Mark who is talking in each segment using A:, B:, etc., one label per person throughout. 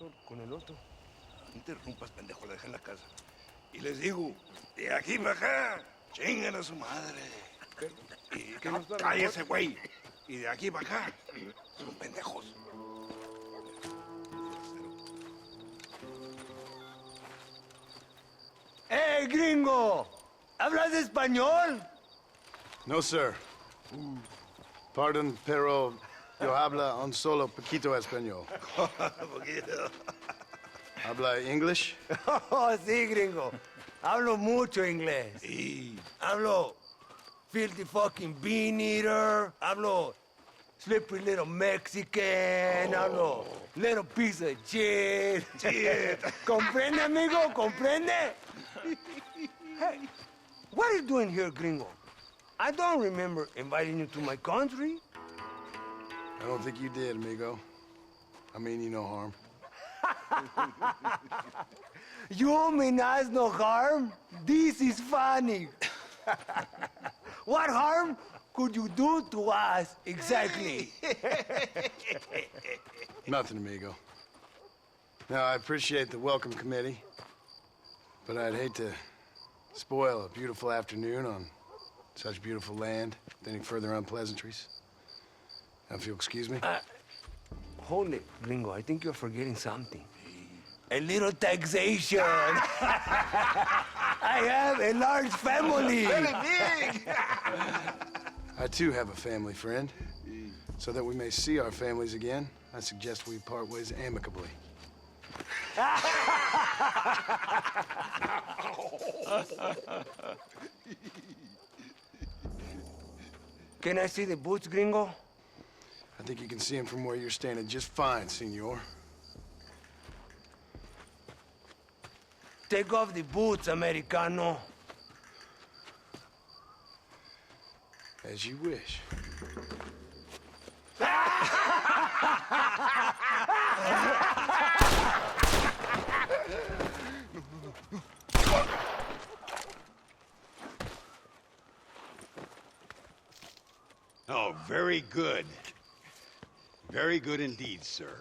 A: pasó con el otro?
B: No interrumpas, pendejo, la dejé en la casa. Y les digo, de aquí para acá, chingan a su madre. Y
A: ¿Qué nos da la
B: cállese, güey. Y de aquí para acá, son pendejos.
A: ¡Hey, gringo! ¿Hablas español?
C: No, sir. Pardon, pero yo habla un solo poquito español.
B: Poquito.
C: ¿Habla English?
A: Oh, sí, gringo. Hablo mucho inglés.
B: Sí.
A: Hablo filthy fucking bean eater. Hablo slippery little Mexican. Hablo little piece of shit. ¿Comprende, amigo? ¿Comprende? Hey, what are you doing here, gringo? I don't remember inviting you to my country.
C: I don't think you did, amigo. I mean you no harm.
A: You mean us no harm? This is funny. What harm could you do to us exactly?
C: Nothing, amigo. Now, I appreciate the welcome committee, but I'd hate to spoil a beautiful afternoon on such beautiful land with any further unpleasantries. Now, if you'll excuse me.
A: Hold it, gringo. I think you're forgetting something. A little taxation. I have a large family.
B: Very big.
C: I too have a family friend. So that we may see our families again, I suggest we part ways amicably.
A: Can I see the boots, gringo?
C: I think you can see him from where you're standing just fine, senor.
A: Take off the boots, Americano.
C: As you wish.
D: Oh, very good. Very good indeed, sir.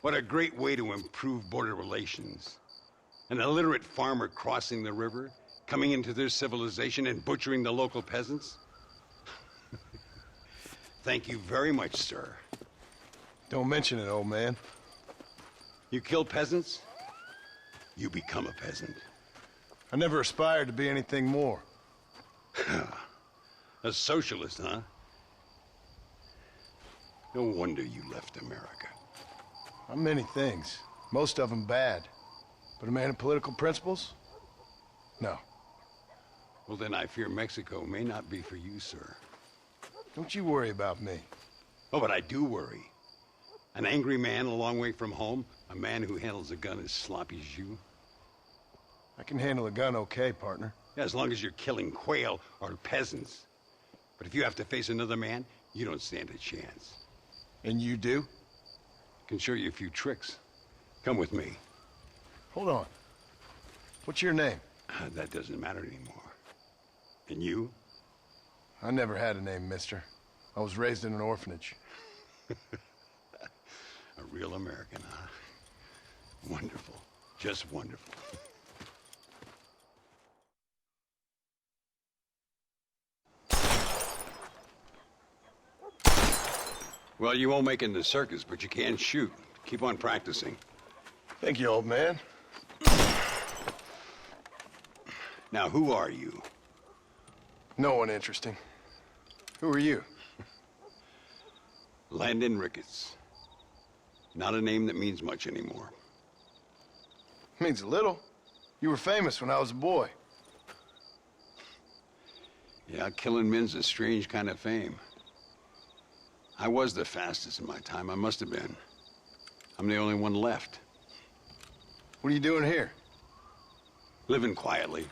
D: What a great way to improve border relations. An illiterate farmer crossing the river, coming into their civilization and butchering the local peasants? Thank you very much, sir.
C: Don't mention it, old man.
D: You kill peasants, you become a peasant.
C: I never aspired to be anything more.
D: A socialist, huh? No wonder you left America.
C: I'm many things. Most of them bad. But a man of political principles? No.
D: Well, then I fear Mexico may not be for you, sir.
C: Don't you worry about me.
D: Oh, but I do worry. An angry man a long way from home, a man who handles a gun as sloppy as you.
C: I can handle a gun okay, partner.
D: Yeah, as long as you're killing quail or peasants. But if you have to face another man, you don't stand a chance.
C: And you do?
D: Can show you a few tricks. Come with me.
C: Hold on. What's your name?
D: That doesn't matter anymore. And you?
C: I never had a name, mister. I was raised in an orphanage.
D: A real American, huh? Wonderful. Just wonderful. Well, you won't make it in the circus, but you can shoot. Keep on practicing.
C: Thank you, old man.
D: Now, who are you?
C: No one interesting. Who are you?
D: Landon Ricketts. Not a name that means much anymore.
C: Means a little. You were famous when I was a boy.
D: Yeah, killing men's a strange kind of fame. I was the fastest in my time. I must have been. I'm the only one left.
C: What are you doing here?
D: Living quietly.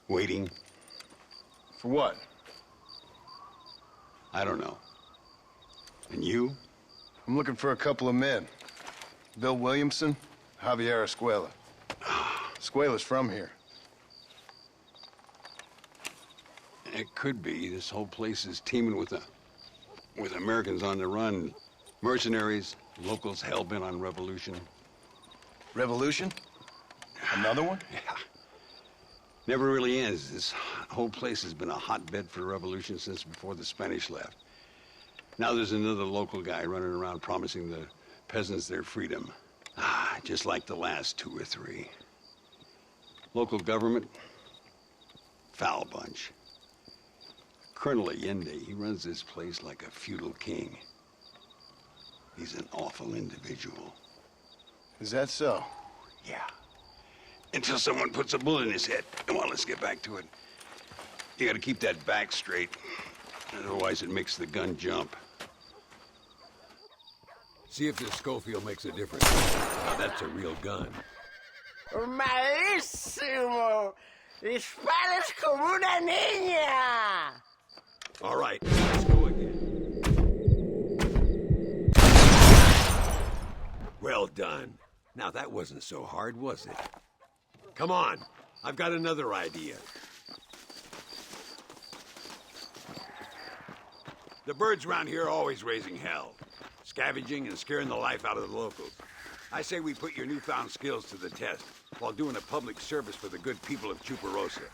D: Waiting.
C: For what?
D: I don't know. And you?
C: I'm looking for a couple of men. Bill Williamson, Javier Escuela. Escuela's from here.
D: It could be. This whole place is teeming with Americans on the run. Mercenaries, Locals hell-bent on revolution.
C: Revolution? Another one?
D: Yeah. Never really ends. This whole place has been a hotbed for revolution since before the Spanish left. Now there's another local guy running around promising the peasants their freedom. Just like the last 2 or 3. Local government, foul bunch. Colonel Allende, he runs this place like a feudal king. He's an awful individual.
C: Is that so?
D: Yeah. Until someone puts a bullet in his head. Come on, let's get back to it. You gotta keep that back straight. Otherwise it makes the gun jump. See if this Schofield makes a difference. Now that's a real gun.
E: Malísimo! ¡Disparas como una niña!
D: All right, let's go again. Well done. Now that wasn't so hard, was it? Come on, I've got another idea. The birds around here are always raising hell, scavenging and scaring the life out of the locals. I say we put your newfound skills to the test while doing a public service for the good people of Chuparosa.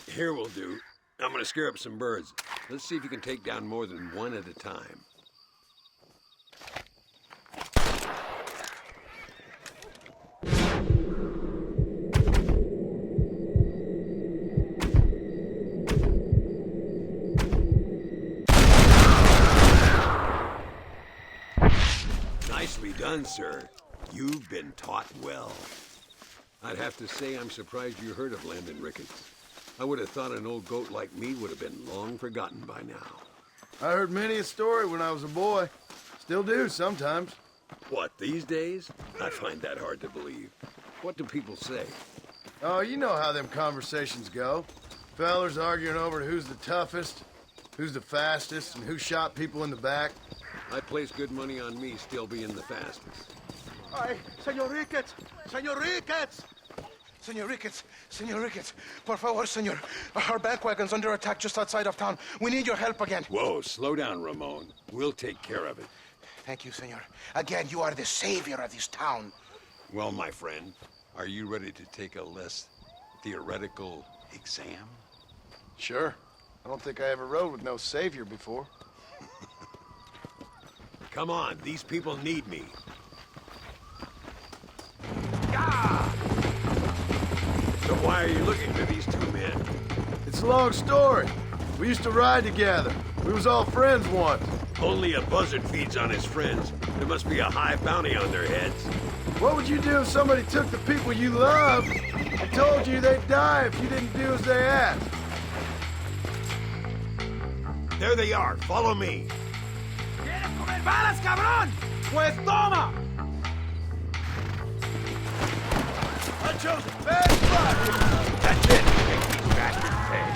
D: Here we'll do. I'm gonna scare up some birds. Let's see if you can take down more than one at a time. Nicely done, sir. You've been taught well. I'd have to say I'm surprised you heard of Landon Ricketts. I would have thought an old goat like me would have been long forgotten by now.
C: I heard many a story when I was a boy. Still do sometimes.
D: What, these days? I find that hard to believe. What do people say?
C: Oh, you know how them conversations go. Fellers arguing over who's the toughest, who's the fastest, and who shot people in the back.
D: I place good money on me still being the fastest.
A: Ay, Señor Ricketts! Señor Ricketts! Señor Ricketts! Señor Ricketts! Por favor, señor. Our bank wagon's under attack just outside of town. We need your help again.
D: Whoa, slow down, Ramon. We'll take care of it.
A: Thank you, señor. Again, you are the savior of this town.
D: Well, my friend, are you ready to take a less theoretical exam?
C: Sure. I don't think I ever rode with no savior before.
D: Come on, these people need me. So why are you looking for these 2 men?
C: It's a long story. We used to ride together. We was all friends once.
D: Only a buzzard feeds on his friends. There must be a high bounty on their heads.
C: What would you do if somebody took the people you loved and told you they'd die if you didn't do as they asked?
D: There they are. Follow me.
E: ¿Quieres comer balas, cabrón? Pues toma!
C: I chose a bad spot.
D: That's it. Make these bastards pay.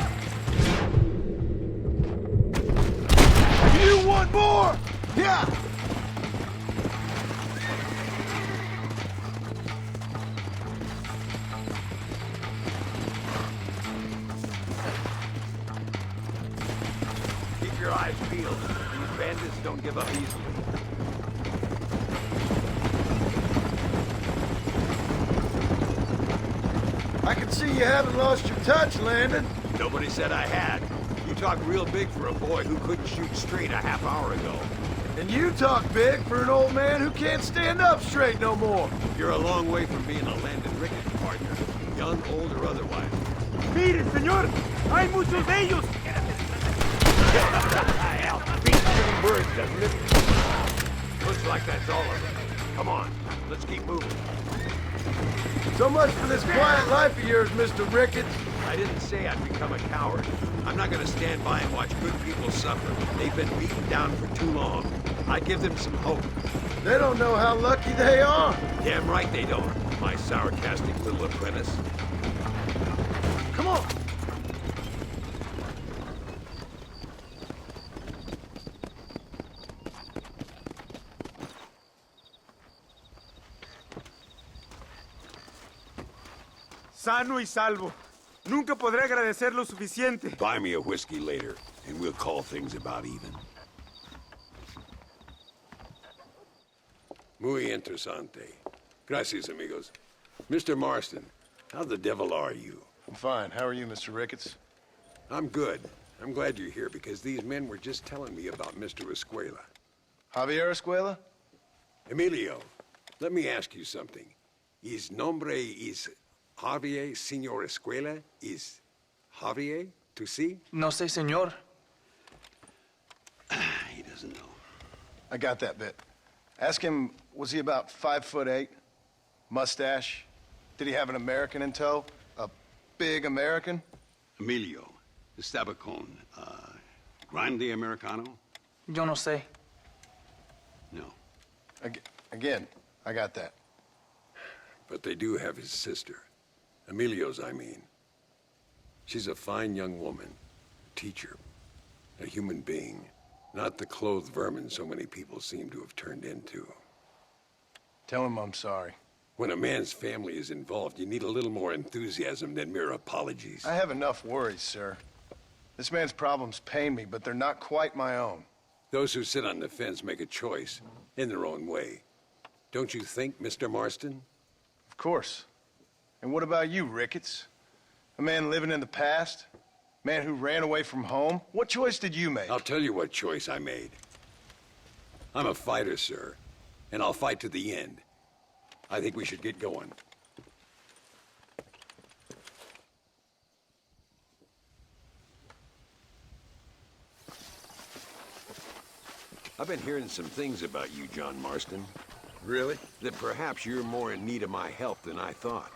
C: You want more? Yeah.
D: Keep your eyes peeled. These bandits don't give up easily.
C: I can see you haven't lost your touch, Landon.
D: Nobody said I had. You talk real big for a boy who couldn't shoot straight a half hour ago.
C: And you talk big for an old man who can't stand up straight no more.
D: You're a long way from being a Landon Ricketts partner, young, old, or otherwise.
E: ¡Mire, señor! ¡Hay muchos de ellos!
D: Beats them birds, doesn't it? Looks like that's all of them. Come on, let's keep moving.
C: So much for this quiet life of yours, Mr. Ricketts.
D: I didn't say I'd become a coward. I'm not gonna stand by and watch good people suffer. They've been beaten down for too long. I give them some hope.
C: They don't know how lucky they are.
D: Damn right they don't, my sarcastic little apprentice.
C: Come on.
F: Sano y salvo. Nunca podré agradecer lo suficiente.
D: Buy me a whiskey later, and we'll call things about even. Muy interesante. Gracias, amigos. Mr. Marston, how the devil are you?
C: I'm fine. How are you, Mr. Ricketts?
D: I'm good. I'm glad you're here because these men were just telling me about Mr. Escuela.
C: Javier Escuela?
D: Emilio, let me ask you something. His nombre is Javier Señor Escuela? Is Javier, to see?
G: No sé, señor.
D: He doesn't know.
C: I got that bit. Ask him, was he about 5'8"? Mustache? Did he have an American in tow? A big American?
D: Emilio, the Stabacon, Grande Americano?
G: Yo no sé.
D: No.
C: Again, I got that.
D: But they do have his sister. Emilio's, I mean. She's a fine young woman, a teacher, a human being, not the clothed vermin so many people seem to have turned into.
C: Tell him I'm sorry.
D: When a man's family is involved, you need a little more enthusiasm than mere apologies.
C: I have enough worries, sir. This man's problems pain me, but they're not quite my own.
D: Those who sit on the fence make a choice, in their own way. Don't you think, Mr. Marston?
C: Of course. And what about you, Ricketts? A man living in the past? A man who ran away from home? What choice did you make?
D: I'll tell you what choice I made. I'm a fighter, sir, and I'll fight to the end. I think we should get going. I've been hearing some things about you, John Marston.
C: Really?
D: That perhaps you're more in need of my help than I thought.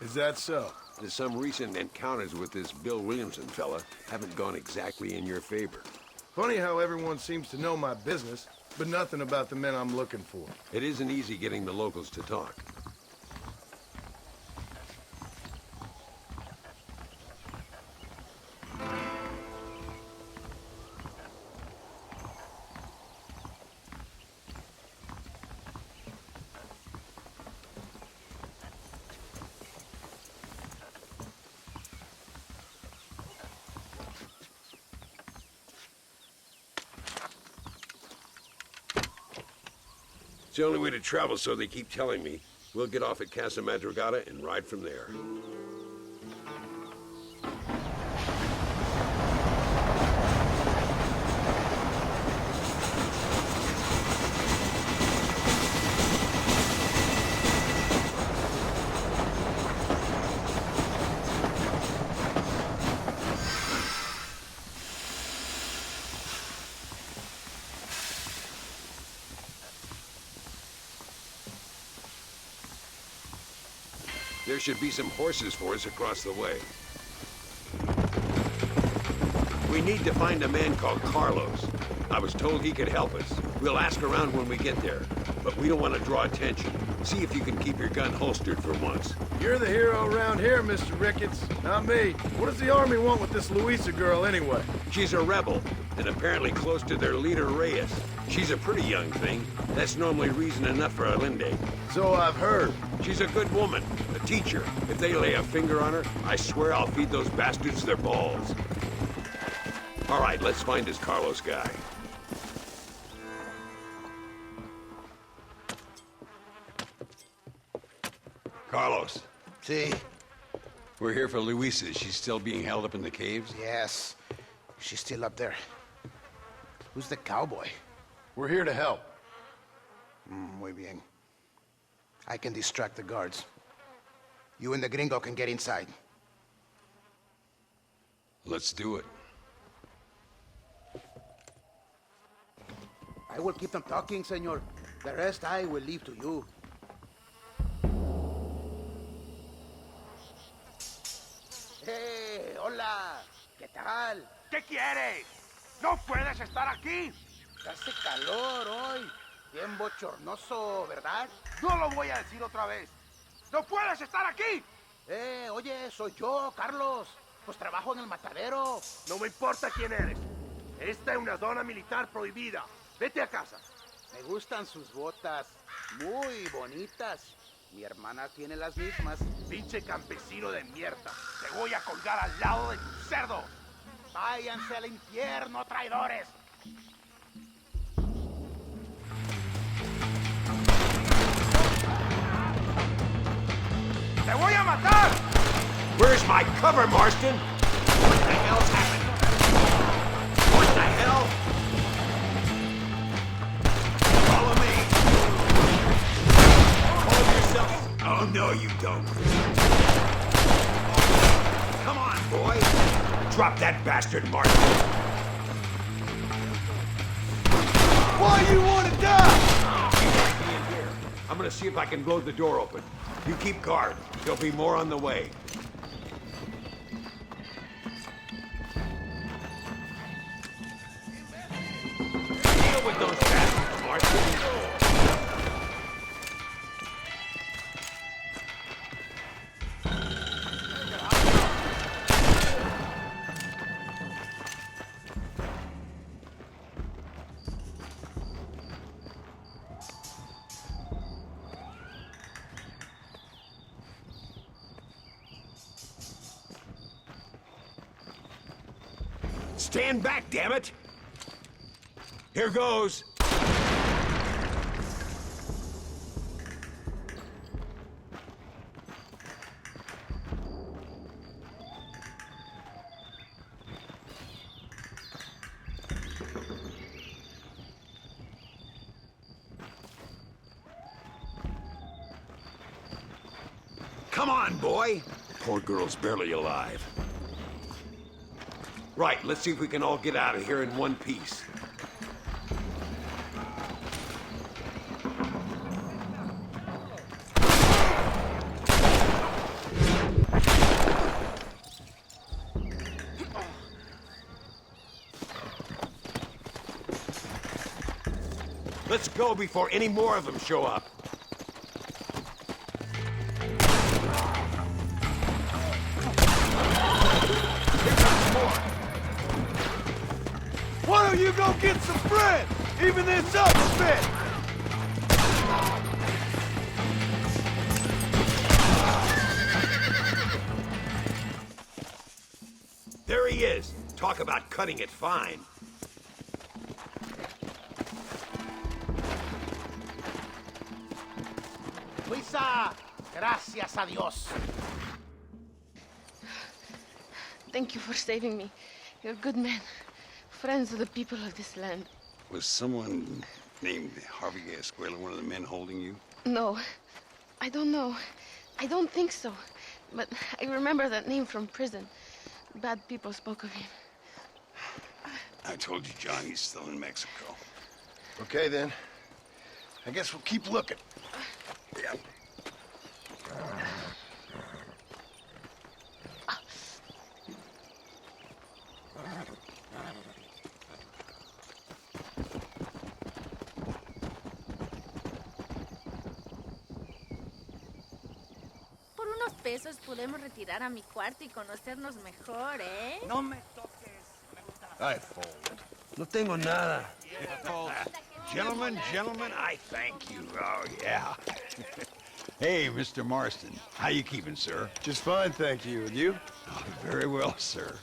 C: Is that so?
D: That some recent encounters with this Bill Williamson fella haven't gone exactly in your favor.
H: Funny how everyone seems to know my business, but nothing about the men I'm looking for.
D: It isn't easy getting the locals to talk. It's the only way to travel, so they keep telling me. We'll get off at Casa Madrugada and ride from there. There should be some horses for us across the way. We need to find a man called Carlos. I was told he could help us. We'll ask around when we get there, but we don't want to draw attention. See if you can keep your gun holstered for once.
H: You're the hero around here, Mr. Ricketts, not me. What does the army want with this Luisa girl anyway?
D: She's a rebel, and apparently close to their leader, Reyes. She's a pretty young thing. That's normally reason enough for Allende.
H: So I've heard.
D: She's a good woman, a teacher. If they lay a finger on her, I swear I'll feed those bastards their balls. All right, let's find this Carlos guy. Carlos.
I: See?
D: We're here for Luisa. She's still being held up in the caves?
I: Yes. She's still up there. Who's the cowboy?
C: We're here to help.
I: Muy bien. I can distract the guards. You and the gringo can get inside.
D: Let's do it.
I: I will keep them talking, senor. The rest I will leave to you. Hey, hola. ¿Qué tal?
E: ¿Qué quieres? ¡No puedes estar aquí!
I: Hace calor hoy. Bien bochornoso, ¿verdad?
E: No lo voy a decir otra vez. ¡No puedes estar aquí!
I: Oye, soy yo, Carlos. Pues trabajo en el matadero.
E: No me importa quién eres. Esta es una zona militar prohibida. Vete a casa.
I: Me gustan sus botas. Muy bonitas. Mi hermana tiene las mismas.
E: Pinche campesino de mierda. Te voy a colgar al lado de tu cerdo.
I: Váyanse al infierno, traidores.
E: right, cover, Marston! What the hell's happening? What the hell? Follow me! Hold yourself! Oh, no, you don't. Come on, boy! Drop that bastard, Marston!
H: Why you want to die?
E: I'm gonna see if I can blow the door open. You keep guard. There'll be more on the way. Deal with those bastards, Marston. Stand back, damn it! Here goes. Come on, boy! Poor girl's barely alive. Right, let's see if we can all get out of here in one piece. Let's go before any more of them show up.
H: Why don't you go get some bread? Even this up a bit.
E: There he is. Talk about cutting it fine.
I: Luisa, gracias a Dios.
J: Thank you for saving me. You're good men. Friends of the people of this land.
D: Was someone named Harvey Escuela one of the men holding you?
J: No, I don't know. I don't think so. But I remember that name from prison. Bad people spoke of him.
D: I told you, John, he's still in Mexico.
C: Okay, then. I guess we'll keep looking.
D: Yeah.
K: Por unos pesos podemos retirar a mi cuarto y conocernos mejor, ¿eh?
E: No me toques.
C: I fold.
A: No tengo nada.
B: Gentlemen, I thank you. Oh, yeah. Hey, Mr. Marston. How you keeping, sir?
C: Just fine, thank you. And you?
B: Oh, very well, sir.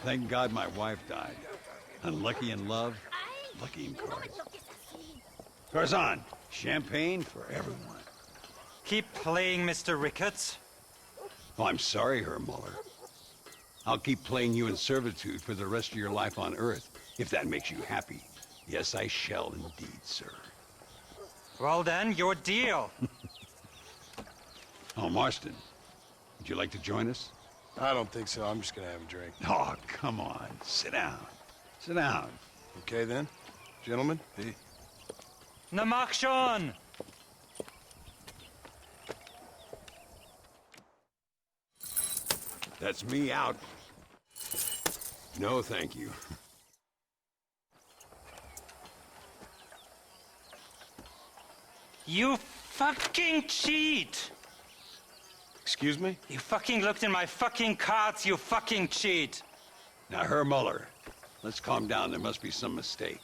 B: Thank God my wife died. Unlucky in love, lucky in cards. Tarzan, champagne for everyone.
F: Keep playing, Mr. Ricketts.
B: Oh, I'm sorry, Herr Muller. I'll keep playing you in servitude for the rest of your life on Earth, if that makes you happy. Yes, I shall indeed, sir.
F: Well then, your deal.
B: Oh, Marston, would you like to join us?
C: I don't think so. I'm just gonna have a drink.
B: Oh, come on. Sit down. Sit down.
C: Okay, then. Gentlemen?
F: Na mach schon!
E: That's me out. No, thank you.
F: You fucking cheat!
C: Excuse me?
F: You fucking looked in my fucking cards, you fucking cheat!
B: Now, Herr Muller, let's calm down. There must be some mistake.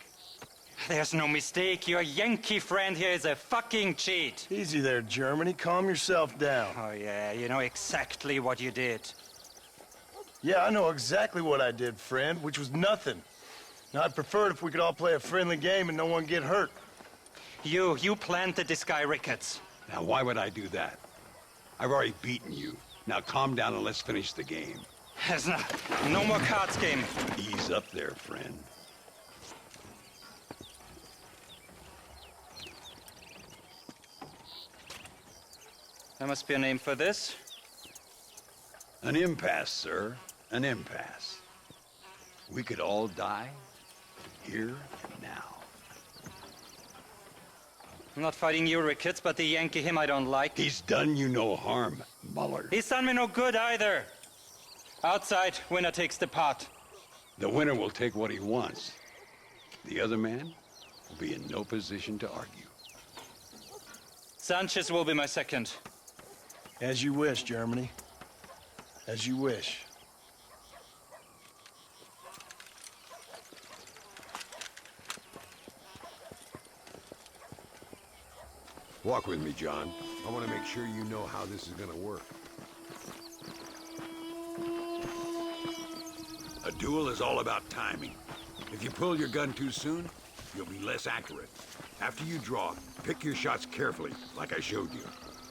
F: There's no mistake. Your Yankee friend here is a fucking cheat.
H: Easy there, Germany. Calm yourself down.
F: Oh yeah, you know exactly what you did.
H: Yeah, I know exactly what I did, friend, which was nothing. Now, I'd prefer it if we could all play a friendly game and no one get hurt.
F: You planted this guy Ricketts.
B: Now, why would I do that? I've already beaten you.
D: Now calm down and let's finish the game.
L: No more cards game.
D: Ease up there, friend.
L: There must be a name for this.
D: An impasse, sir. An impasse. We could all die here now.
L: I'm not fighting you, Ricketts, but the Yankee him I don't like.
D: He's done you no harm, Muller.
L: He's done me no good either. Outside, winner takes the pot.
D: The winner will take what he wants. The other man will be in no position to argue.
L: Sanchez will be my second.
H: As you wish, Germany. As you wish.
E: Walk with me, John. I want to make sure you know how this is going to work. A duel is all about timing. If you pull your gun too soon, you'll be less accurate. After you draw, pick your shots carefully, like I showed you.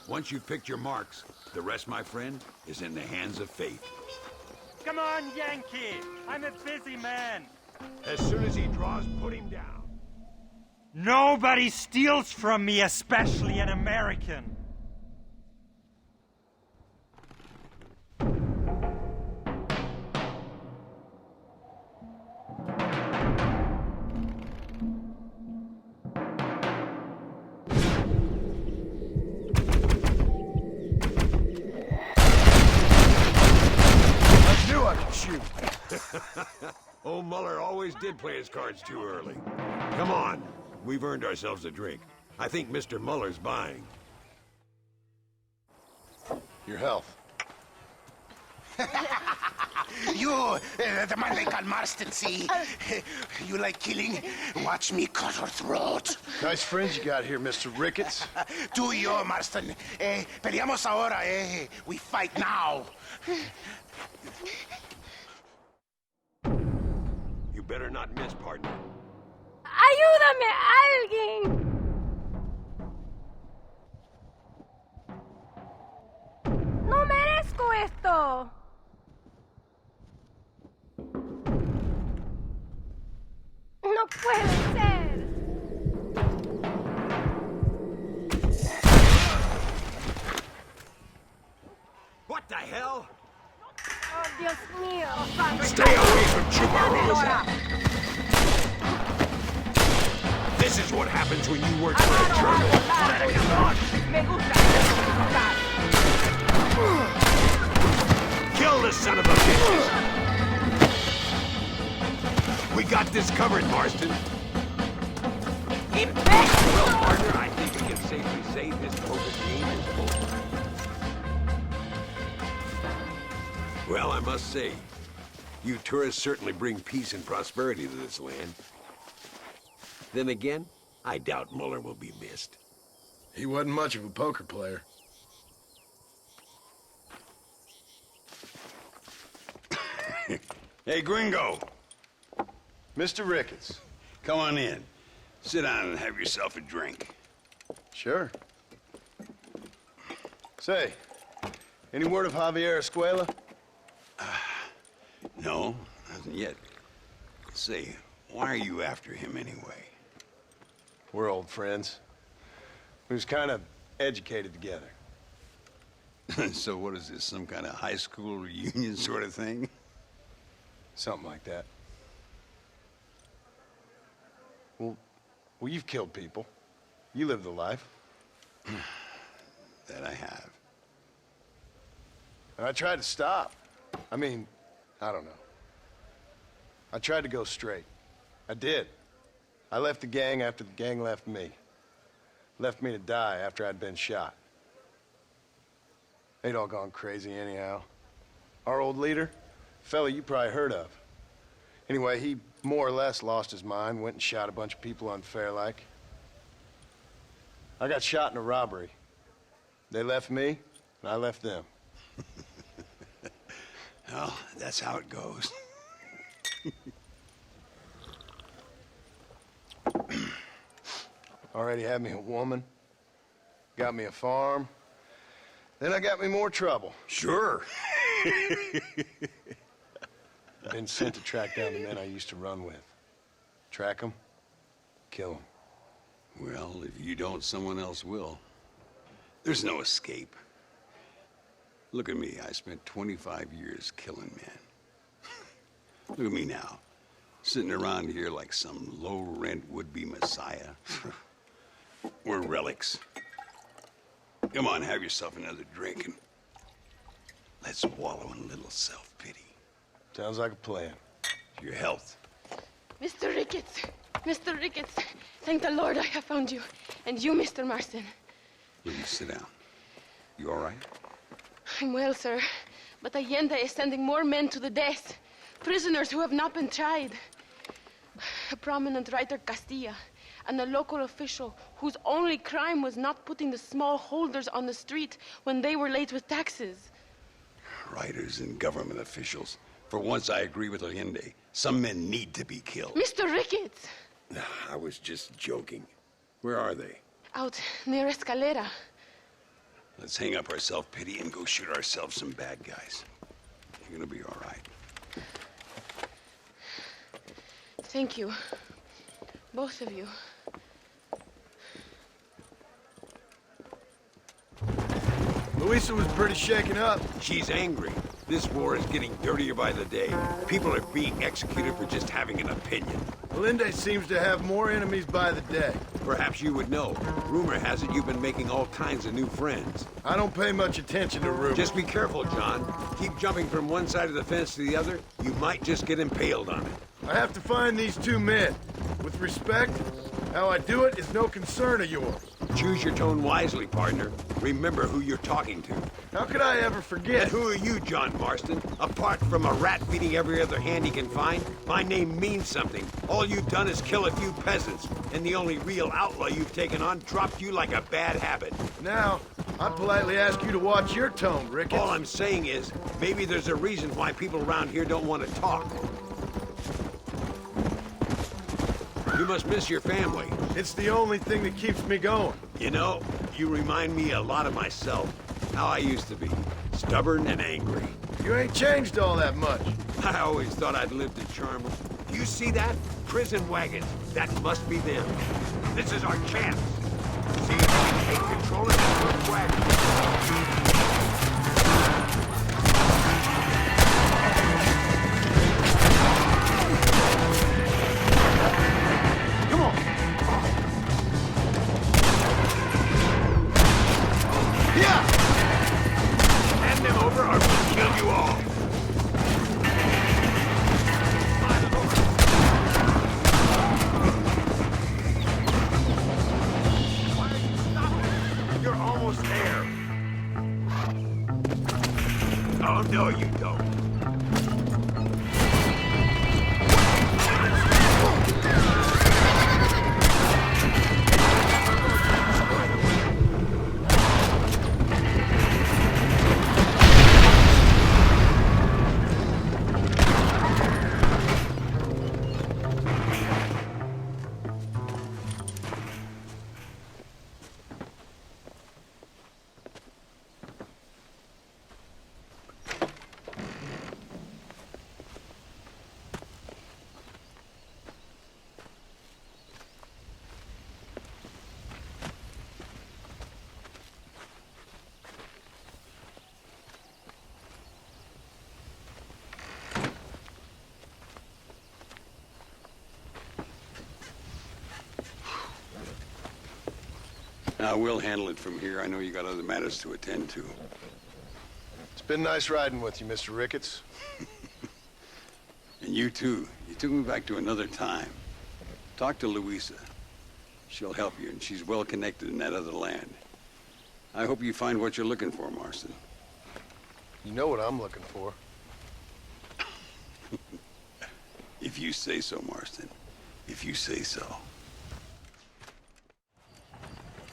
E: Once you've picked your marks, the rest, my friend, is in the hands of fate.
L: Come on, Yankee! I'm a busy man.
E: As soon as he draws, put him down.
L: Nobody steals from me, especially an American.
E: Old Muller always did play his cards too early. Come on, we've earned ourselves a drink. I think Mr. Muller's buying.
C: Your health.
I: You, the man they call Marston, see? You like killing? Watch me cut her throat.
H: Nice friends you got here, Mr. Ricketts.
I: Tú y yo, Marston. Peleamos ahora, We fight now.
E: You better not miss, partner.
K: ¡Ayúdame, alguien! ¡No merezco esto! ¡No puede ser!
E: What the hell?
K: ¡Oh, Dios mío!
E: Stay away from Chuparosa! This is what happens when you work for a journal. Kill the son of a bitch! We got this covered, Marston. Well, partner, I think we can safely say this poker game is over. Well, I must say, you tourists certainly bring peace and prosperity to this land. Then again, I doubt Muller will be missed.
C: He wasn't much of a poker player.
D: Hey, Gringo.
H: Mr. Ricketts.
D: Come on in. Sit down and have yourself a drink.
H: Sure. Say, any word of Javier Escuela?
D: No, nothing yet. Say, why are you after him anyway?
H: We're old friends. We was kind of educated together.
D: So what is this, some kind of high school reunion sort of thing?
H: Something like that. Well, you've killed people. You lived the life.
D: That I have.
H: And I tried to stop. I mean, I don't know. I tried to go straight. I did. I left the gang after the gang left me. Left me to die after I'd been shot. They'd all gone crazy anyhow. Our old leader, fella you probably heard of. Anyway, he more or less lost his mind, went and shot a bunch of people unfair like. I got shot in a robbery. They left me, and I left them.
D: Well, that's how it goes.
H: Already had me a woman, got me a farm, Then I got me more trouble.
E: Sure.
H: Been sent to track down the men I used to run with. Track them, kill them.
D: Well, if you don't, someone else will. There's no escape. Look at me. I spent 25 years killing men. Look at me now, sitting around here like some low-rent would-be messiah. We're relics. Come on, have yourself another drink and let's wallow in a little self-pity.
H: Sounds like a plan.
D: Your health.
J: Mr. Ricketts! Mr. Ricketts! Thank the Lord I have found you. And you, Mr. Marston.
D: Please sit down. You all right?
J: I'm well, sir. But Allende is sending more men to the death. Prisoners who have not been tried. A prominent writer, Castilla, and a local official whose only crime was not putting the small holders on the street when they were late with taxes.
D: Writers and government officials. For once, I agree with Allende. Some men need to be killed.
J: Mr. Ricketts!
E: I was just joking. Where are they?
J: Out near Escalera.
D: Let's hang up our self-pity and go shoot ourselves some bad guys. You're gonna be all right.
J: Thank you. Both of you.
H: Luisa was pretty shaken up.
E: She's angry. This war is getting dirtier by the day. People are being executed for just having an opinion.
H: Allende seems to have more enemies by the day.
E: Perhaps you would know. Rumor has it you've been making all kinds of new friends.
H: I don't pay much attention to rumors.
E: Just be careful, John. Keep jumping from one side of the fence to the other. You might just get impaled on it.
H: I have to find these two men. With respect, how I do it is no concern of yours.
E: Choose your tone wisely, partner. Remember who you're talking to.
H: How could I ever forget?
E: And who are you, John Marston? Apart from a rat feeding every other hand he can find, my name means something. All you've done is kill a few peasants, and the only real outlaw you've taken on dropped you like a bad habit.
H: Now, I politely ask you to watch your tone, Ricketts.
E: All I'm saying is, maybe there's a reason why people around here don't want to talk. You must miss your family.
H: It's the only thing that keeps me going.
E: You know, you remind me a lot of myself. How I used to be. Stubborn and angry.
H: You ain't changed all that much.
E: I always thought I'd lived in Charmer. You see that? Prison wagons. That must be them. This is our chance. See if we can take control of that wagon. Oh, no, you don't.
D: Now, we'll handle it from here. I know you got other matters to attend to.
H: It's been nice riding with you, Mr. Ricketts.
D: And you too. You took me back to another time. Talk to Luisa. She'll help you, and she's well connected in that other land. I hope you find what you're looking for, Marston.
H: You know what I'm looking for.
D: If you say so, Marston. If you say so.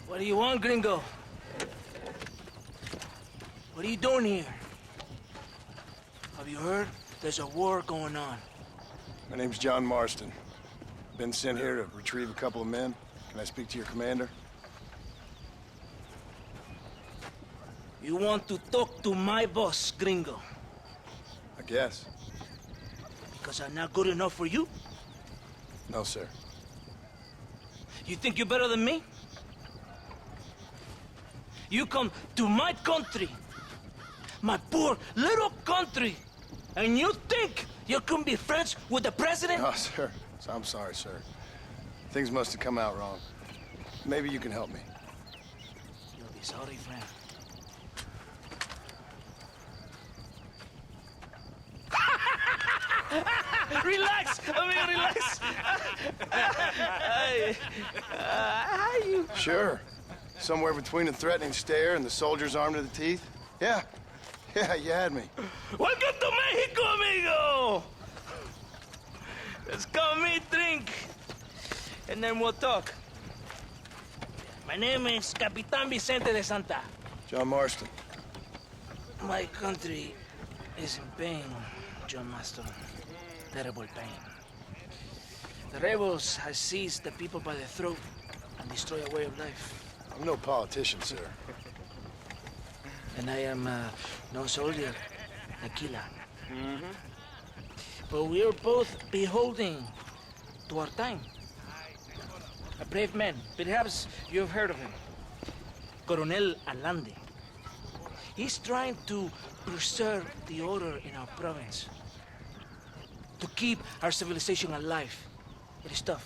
G: What do you want, gringo? What are you doing here? Have you heard? There's a war going on.
H: My name's John Marston. Been sent here to retrieve a couple of men. Can I speak to your commander?
G: You want to talk to my boss, gringo?
H: I guess.
G: Because I'm not good enough for you?
H: No, sir.
G: You think you're better than me? You come to my country, my poor little country, and you think you can be friends with the president?
H: No, sir. I'm sorry, sir. Things must have come out wrong. Maybe you can help me.
G: You'll be sorry, friend. Relax! Relax! How you...
H: Sure. Somewhere between a threatening stare and the soldier's arm to the teeth? Yeah. Yeah, you had me.
G: Welcome to Mexico, amigo! Let's come meet, drink, and then we'll talk. My name is Capitan Vicente de Santa.
H: John Marston.
G: My country is in pain, John Marston. Terrible pain. The rebels have seized the people by the throat and destroyed a way of life.
H: I'm no politician, sir.
G: And I am no soldier, a killer. But we are both beholding to our time. A brave man, perhaps you've heard of him. Coronel Allende. He's trying to preserve the order in our province. To keep our civilization alive. It is tough.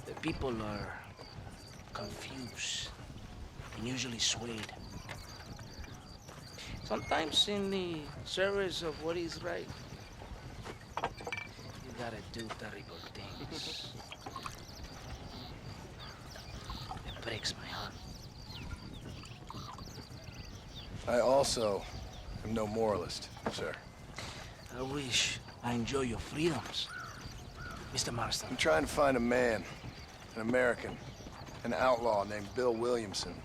G: The people are confused and usually swayed. Sometimes in the service of what is right, you gotta do terrible things. It breaks my heart.
H: I also am no moralist, sir.
G: I wish I enjoy your freedoms, Mr. Marston.
H: I'm trying to find a man, an American, an outlaw named Bill Williamson.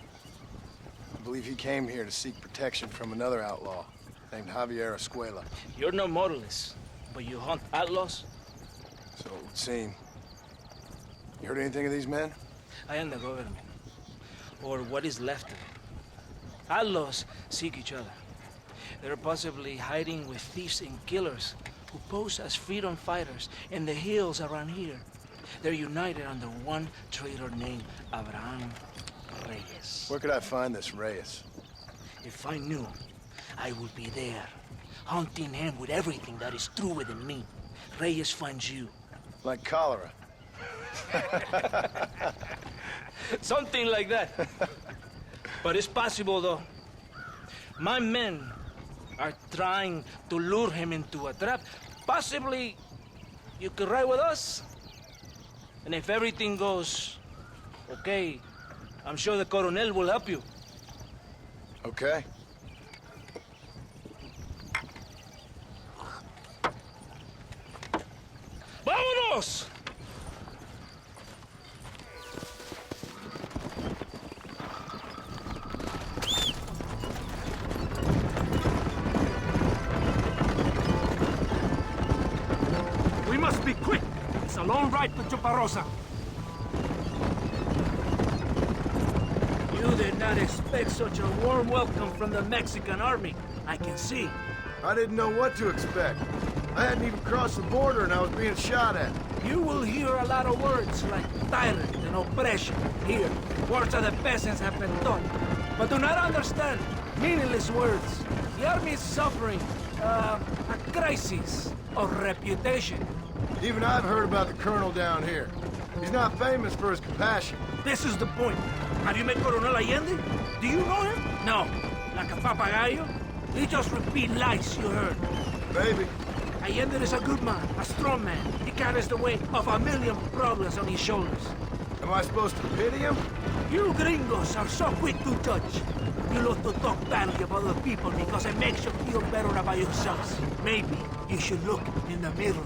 H: I believe he came here to seek protection from another outlaw named Javier Escuela.
G: You're no moralist, but you hunt outlaws?
H: So it would seem. You heard anything of these men?
G: I am the government, or what is left of it. Outlaws seek each other. They're possibly hiding with thieves and killers who pose as freedom fighters in the hills around here. They're united under one traitor named Abraham Reyes.
H: Where could I find this Reyes?
G: If I knew, I would be there, hunting him with everything that is true within me. Reyes finds you.
H: Like cholera.
G: Something like that. But it's possible, though. My men are trying to lure him into a trap. Possibly, you could ride with us. And if everything goes okay, I'm sure the Coronel will help you.
H: Okay.
G: ¡Vámonos!
F: We must be quick. It's a long ride to Chuparosa.
G: You did not expect such a warm welcome from the Mexican army. I can see.
H: I didn't know what to expect. I hadn't even crossed the border and I was being shot at.
G: You will hear a lot of words like tyrant and oppression here. Words that the peasants have been taught. But do not understand meaningless words. The army is suffering a crisis of reputation.
H: Even I've heard about the colonel down here. He's not famous for his compassion.
G: This is the point. Have you met Coronel Allende? Do you know him? No. Like a papagayo? He just repeat lies you heard.
H: Maybe.
G: Allende is a good man, a strong man. He carries the weight of 1,000,000 problems on his shoulders.
H: Am I supposed to pity him?
G: You gringos are so quick to judge. You love to talk badly about other people because it makes you feel better about yourselves. Maybe you should look in the mirror.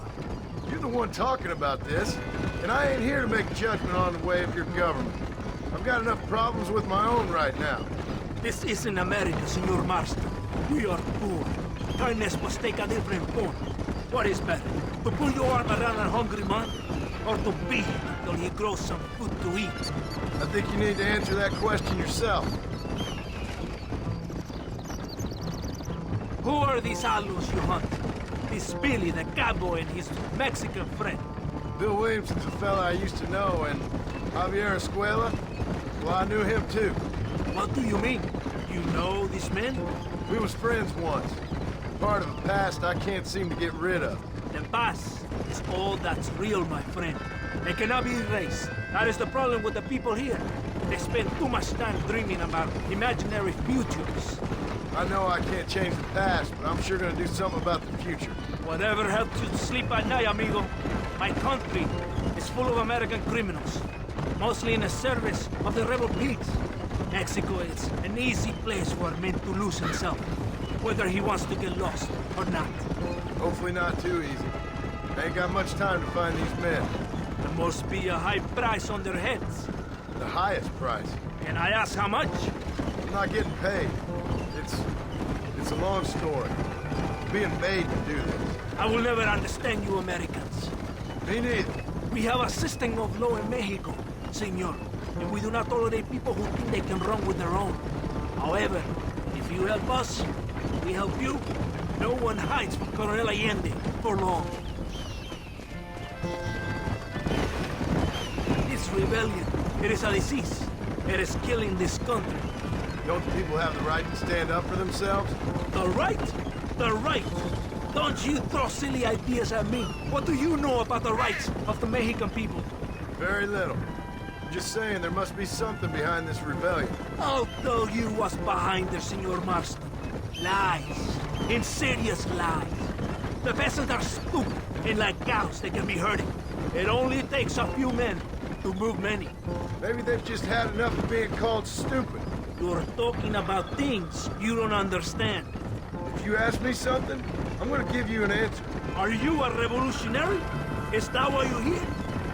H: You're the one talking about this, and I ain't here to make a judgment on the way of your government. I've got enough problems with my own right now.
G: This isn't America, Senor Marston. We are poor. Kindness must take a different form. What is better, to pull your arm around a hungry man, or to beat him until he grows some food to eat?
H: I think you need to answer that question yourself.
G: Who are these alus you hunt? This Billy, the cowboy, and his Mexican friend.
H: Bill Williamson's a fella I used to know, and Javier Escuela, well, I knew him too.
G: What do you mean? You know these men?
H: We was friends once. Part of the past I can't seem to get rid of.
G: The past is all that's real, my friend. It cannot be erased. That is the problem with the people here. They spend too much time dreaming about imaginary futures.
H: I know I can't change the past, but I'm sure gonna do something about the future.
G: Whatever helps you to sleep at night, amigo. My country is full of American criminals, mostly in the service of the rebel pigs. Mexico is an easy place for a man to lose himself, whether he wants to get lost or not.
H: Hopefully not too easy. I ain't got much time to find these men.
G: There must be a high price on their heads.
H: The highest price.
G: Can I ask how much?
H: I'm not getting paid. It's a long story. I'm being made to do this.
G: I will never understand you Americans.
H: Me neither.
G: We have a system of law in Mexico, senor, and we do not tolerate people who think they can run with their own. However, if you help us, we help you. No one hides from Colonel Allende for long. This rebellion, it is a disease. It is killing this country.
H: Don't the people have the right to stand up for themselves?
G: The right? The right! Don't you throw silly ideas at me. What do you know about the rights of the Mexican people?
H: Very little. I'm just saying there must be something behind this rebellion.
G: I'll tell you what's behind there, Senor Marston. Lies. Insidious lies. The peasants are stupid, and like cows, they can be herded. It only takes a few men to move many.
H: Maybe they've just had enough of being called stupid.
G: You're talking about things you don't understand.
H: If you ask me something, I'm gonna give you an answer.
G: Are you a revolutionary? Is that why you're here?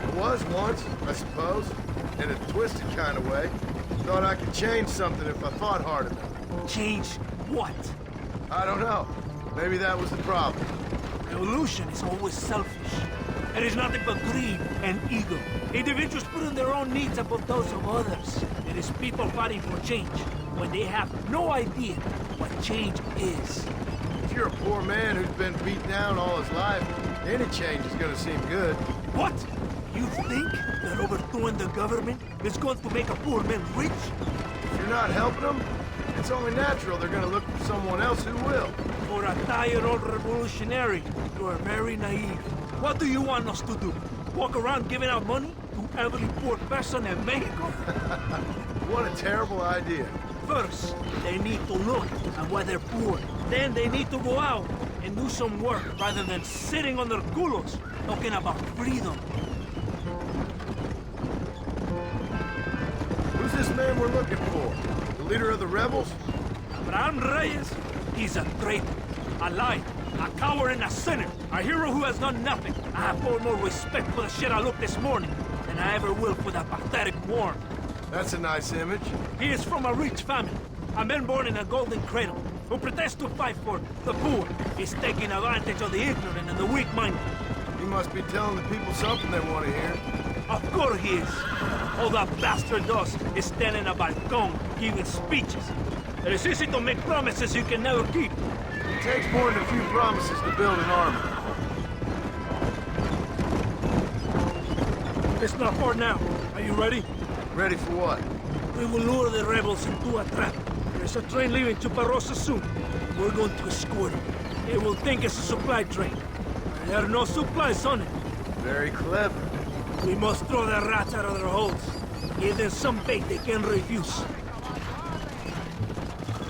H: I was once, I suppose. In a twisted kind of way. Thought I could change something if I thought hard enough.
G: Change what?
H: I don't know. Maybe that was the problem.
G: Revolution is always selfish. It is nothing but greed and ego. Individuals putting their own needs above those of others. It is people fighting for change when they have no idea what change is.
H: If you're a poor man who's been beat down all his life, any change is gonna seem good.
G: What? You think that overthrowing the government is going to make a poor man rich?
H: If you're not helping them, it's only natural they're gonna look for someone else who will.
G: For a tired old revolutionary, you are very naive. What do you want us to do? Walk around giving out money to every poor person in Mexico?
H: What a terrible idea.
G: First, they need to look at why they're poor. Then they need to go out and do some work rather than sitting on their culos talking about freedom.
H: Who's this man we're looking for? The leader of the rebels?
G: Abraham Reyes, he's a traitor, a liar, a coward and a sinner, a hero who has done nothing. I have far more respect for the shit I looked this morning than I ever will for that pathetic worm.
H: That's a nice image.
G: He is from a rich family, a man born in a golden cradle, who pretends to fight for the poor. He's taking advantage of the ignorant and the weak-minded.
H: He must be telling the people something they want to hear.
G: Of course he is. All that bastard does is stand in a balcony giving speeches. It is easy to make promises you can never keep.
H: It takes more than a few promises to build an army.
G: It's not far now. Are you ready?
H: Ready for what?
G: We will lure the rebels into a trap. There's a train leaving to Barrosa soon. We're going to escort it. They will think it's a supply train. There are no supplies on it.
H: Very clever.
G: We must throw the rats out of their holes. Give them some bait they can refuse.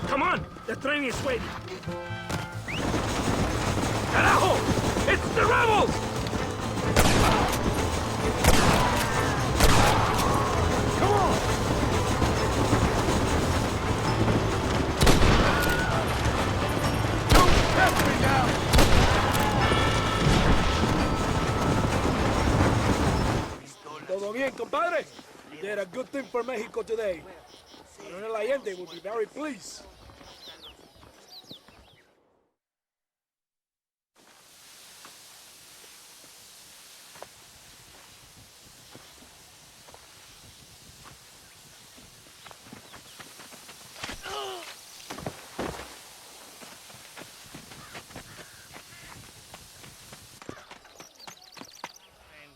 G: Come on! The train is waiting. Carajo! It's the rebels! Come on!
H: Don't test me now!
G: Todo bien, compadre? You did a good thing for Mexico today. Colonel Allende will be very pleased.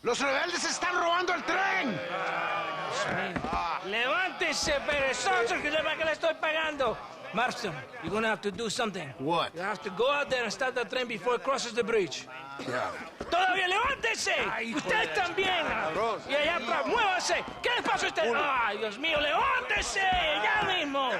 I: ¡Los rebeldes están robando el tren!
G: Levántese, perezoso, que le estoy pagando. Marston, you're gonna have to do something.
C: What?
G: You have to go out there and stop the train before it crosses the bridge.
C: Yeah.
G: ¡Todavía levántese! ¡Usted también! Y allá atrás, muévase. ¿Qué le pasa a usted? ¡Ay, Dios mío, levántese! ¡Ya mismo!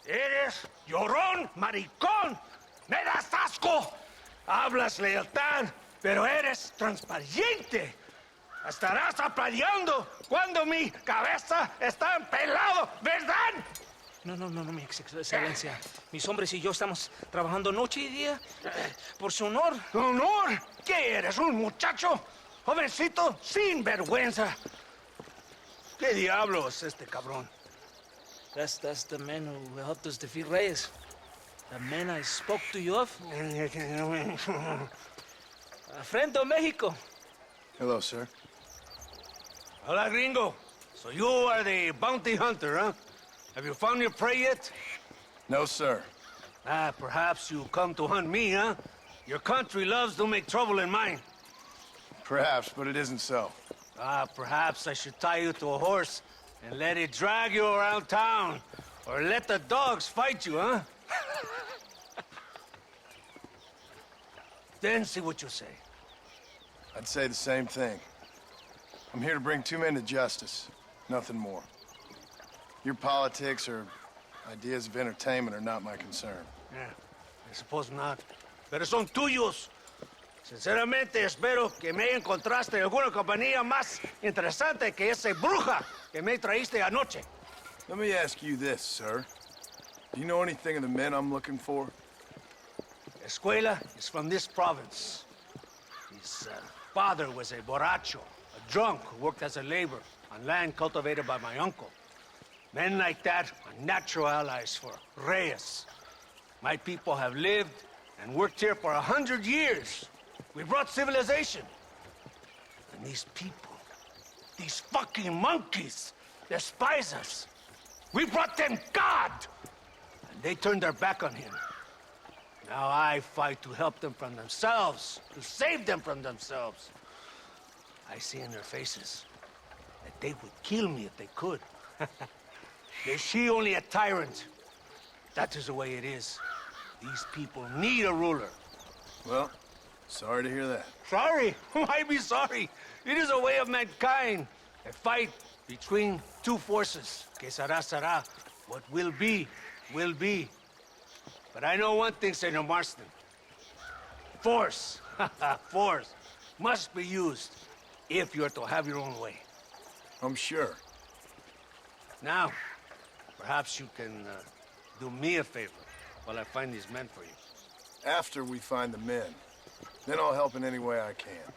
A: Eres llorón, maricón. Me das asco. Hablas lealtad, pero eres transparente. Estarás aplaudiendo cuando mi cabeza está pelado, ¿verdad?
G: No, mi excelencia. Mis hombres y yo estamos trabajando noche y día por su honor.
A: ¿Honor? ¿Qué eres, un muchacho? Jovencito, sin vergüenza. ¿Qué diablos este cabrón?
G: That's the man who helped us defeat Reyes. The man I spoke to you of. Friend of Mexico.
C: Hello, sir.
A: Hola, gringo. So you are the bounty hunter, huh? Have you found your prey yet?
C: No, sir.
A: Perhaps you come to hunt me, huh? Your country loves to make trouble in mine.
C: Perhaps, but it isn't so.
A: Perhaps I should tie you to a horse and let it drag you around town. Or let the dogs fight you, huh? Then see what you say.
C: I'd say the same thing. I'm here to bring two men to justice. Nothing more. Your politics or ideas of entertainment are not my concern.
A: Yeah, I suppose not. Pero son tuyos. Sinceramente, espero que me encontraste alguna compañía más interesante que esa bruja que me traíste anoche.
C: Let me ask you this, sir. Do you know anything of the men I'm looking for?
A: Escuela is from this province. His father was a borracho, a drunk who worked as a laborer on land cultivated by my uncle. Men like that are natural allies for Reyes. My people have lived and worked here for 100 years. We brought civilization. And these people, these fucking monkeys, despise us. We brought them God! And they turned their back on him. Now I fight to help them from themselves, to save them from themselves. I see in their faces that they would kill me if they could. They see only a tyrant. That is the way it is. These people need a ruler.
C: Well, sorry to hear that.
A: Sorry? Why be sorry? It is a way of mankind. A fight between two forces. Que será, será. What will be, will be. But I know one thing, Senor Marston. Force, force, must be used if you're to have your own way.
C: I'm sure.
A: Now, perhaps you can do me a favor while I find these men for you.
C: After we find the men, then I'll help in any way I can.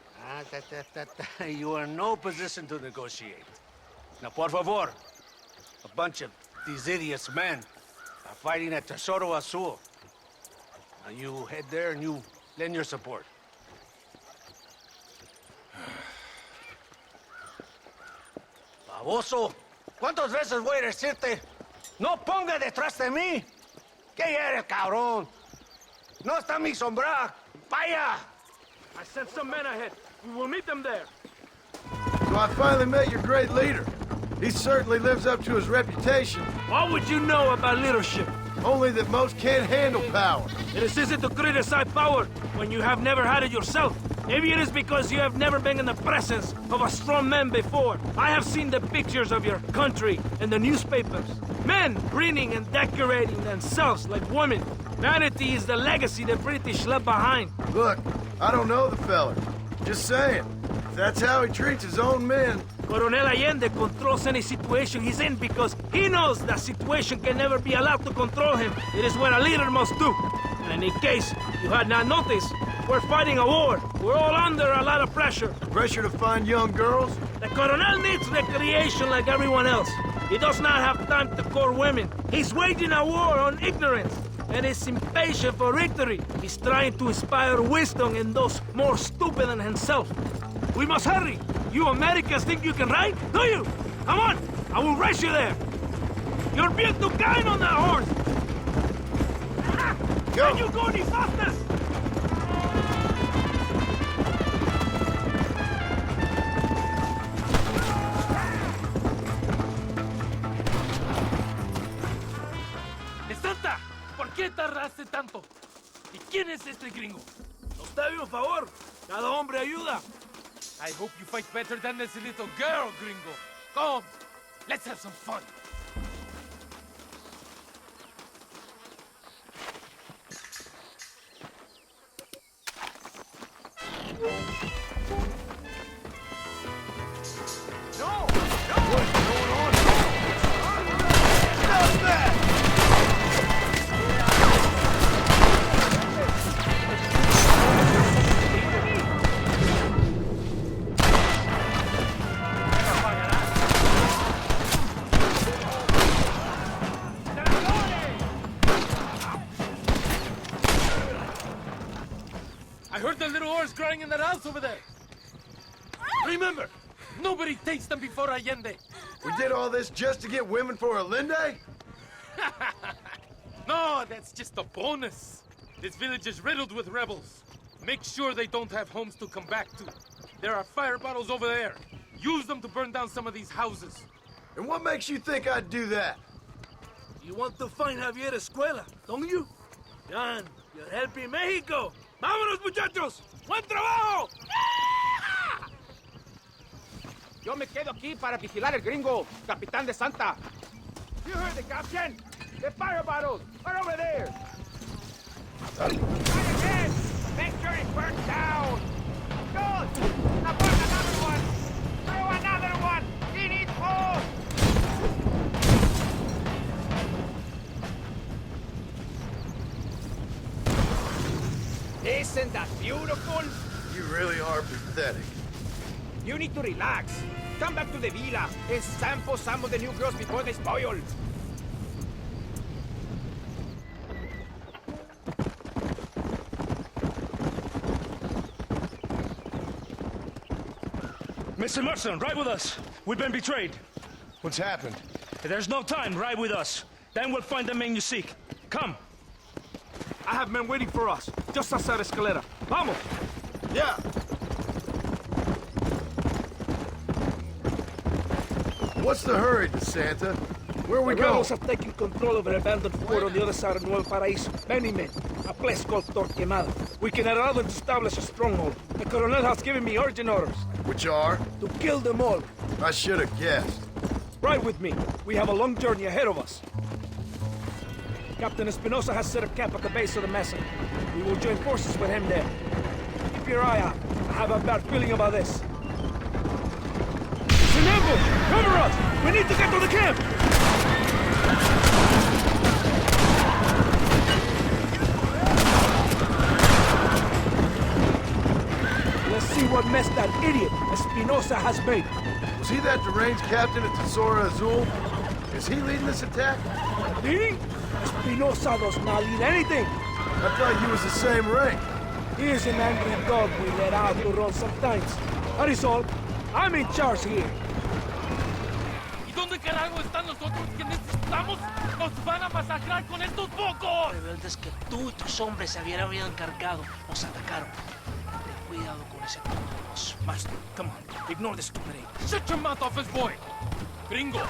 A: You are in no position to negotiate. Now, por favor, a bunch of these idiots men are fighting at Tesoro Azul. Now you head there and you lend your support. Baboso, ¿cuántas veces voy a decirte? No ponga detrás de mí. ¿Qué eres, cabrón? No está mi sombra. Vaya.
F: I sent some men ahead. We will meet them there.
C: So I finally met your great leader. He certainly lives up to his reputation.
F: What would you know about leadership?
C: Only that most can't handle power.
F: It is easy to criticize power when you have never had it yourself.
G: Maybe it is because you have never been in the presence of a strong man before. I have seen the pictures of your country in the newspapers. Men grinning and decorating themselves like women. Vanity is the legacy the British left behind.
H: Look, I don't know the fella. Just saying. If that's how he treats his own men.
G: Coronel Allende controls any situation he's in because he knows that situation can never be allowed to control him. It is what a leader must do. And in case you had not noticed, we're fighting a war. We're all under a lot of pressure.
H: Pressure to find young girls?
G: The Coronel needs recreation like everyone else. He does not have time to court women. He's waging a war on ignorance and is impatient for victory. He's trying to inspire wisdom in those more stupid than himself. We must hurry. You Americans think you can ride, do you? Come on, I will race you there. You're being too kind on that horse.
H: Go.
G: Can you go any faster?
M: ¡Santa! ¿Por qué tardaste tanto? ¿Y quién es este gringo?
G: Nos debe un favor. Cada hombre ayuda.
M: I hope you fight better than this little girl, gringo. Come, let's have some fun.
H: No! What's going on? Stop that!
M: I heard the little horse crying in that house over there. Remember, nobody takes them before Allende.
H: We did all this just to get women for Allende?
M: No, that's just a bonus. This village is riddled with rebels. Make sure they don't have homes to come back to. There are fire bottles over there. Use them to burn down some of these houses.
H: And what makes you think I'd do that?
G: You want to find Javier Escuela, don't you? John, you're helping Mexico. ¡Vámonos, muchachos! ¡Buen trabajo!
N: Yo me quedo aquí para vigilar el gringo, capitán de Santa. You heard the captain? The fire bottles are over there. Try again. Make sure it burns down. Good. Now burn another one. Throw another one. He needs more. Isn't that beautiful?
H: You really are pathetic.
N: You need to relax. Come back to the villa and sample some of the new girls before they spoil.
O: Mr. Merson, ride with us. We've been betrayed.
H: What's happened?
O: There's no time. Ride with us. Then we'll find the man you seek. Come.
G: I have men waiting for us, just outside Escalera. Vamos!
H: Yeah. What's the hurry, DeSanta? Where we
G: The
H: go?
G: rebels have taken control of an abandoned fort on the other side of Nuevo Paraíso. Many men. A place called Torquemada. We can allow them to establish a stronghold. The Coronel has given me urgent orders.
H: Which are?
G: To kill them all.
H: I should have guessed.
G: Ride with me. We have a long journey ahead of us. Captain Espinosa has set a camp at the base of the mesa. We will join forces with him there. Keep your eye out. I have a bad feeling about this. It's an ambush! Cover us! We need to get to the camp! Let's see what mess that idiot Espinosa has made.
H: Was he that deranged captain at Tesoro Azul? Is he leading this attack?
G: Leading? Espinosa does not lead anything.
H: I thought you was the same rank.
G: He is an angry dog we let out to run sometimes. That is all. I'm in charge here.
M: ¿Y dónde carajo están los otros que necesitamos? ¡Nos van a masacrar con estos pocos!
G: Rebeldes que tú y tus hombres se habían encargado nos atacaron. Ten cuidado con ese todos. Master, come on. Ignore the stupid ape.
M: Shut your mouth off his boy! Gringo,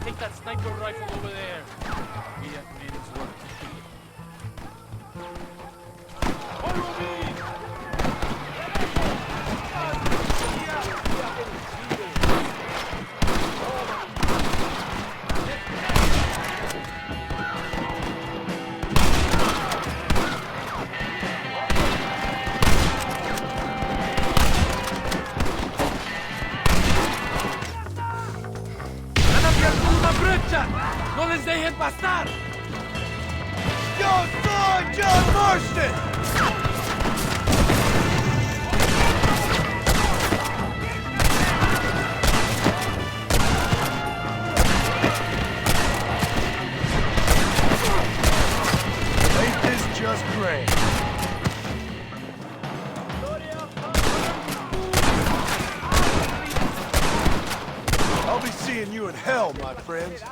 M: take that sniper rifle over there. We have made his work. Follow me! can't pasar!
H: Yo soy John Marston! Ain't this just great? I'll be seeing you in hell, my friends.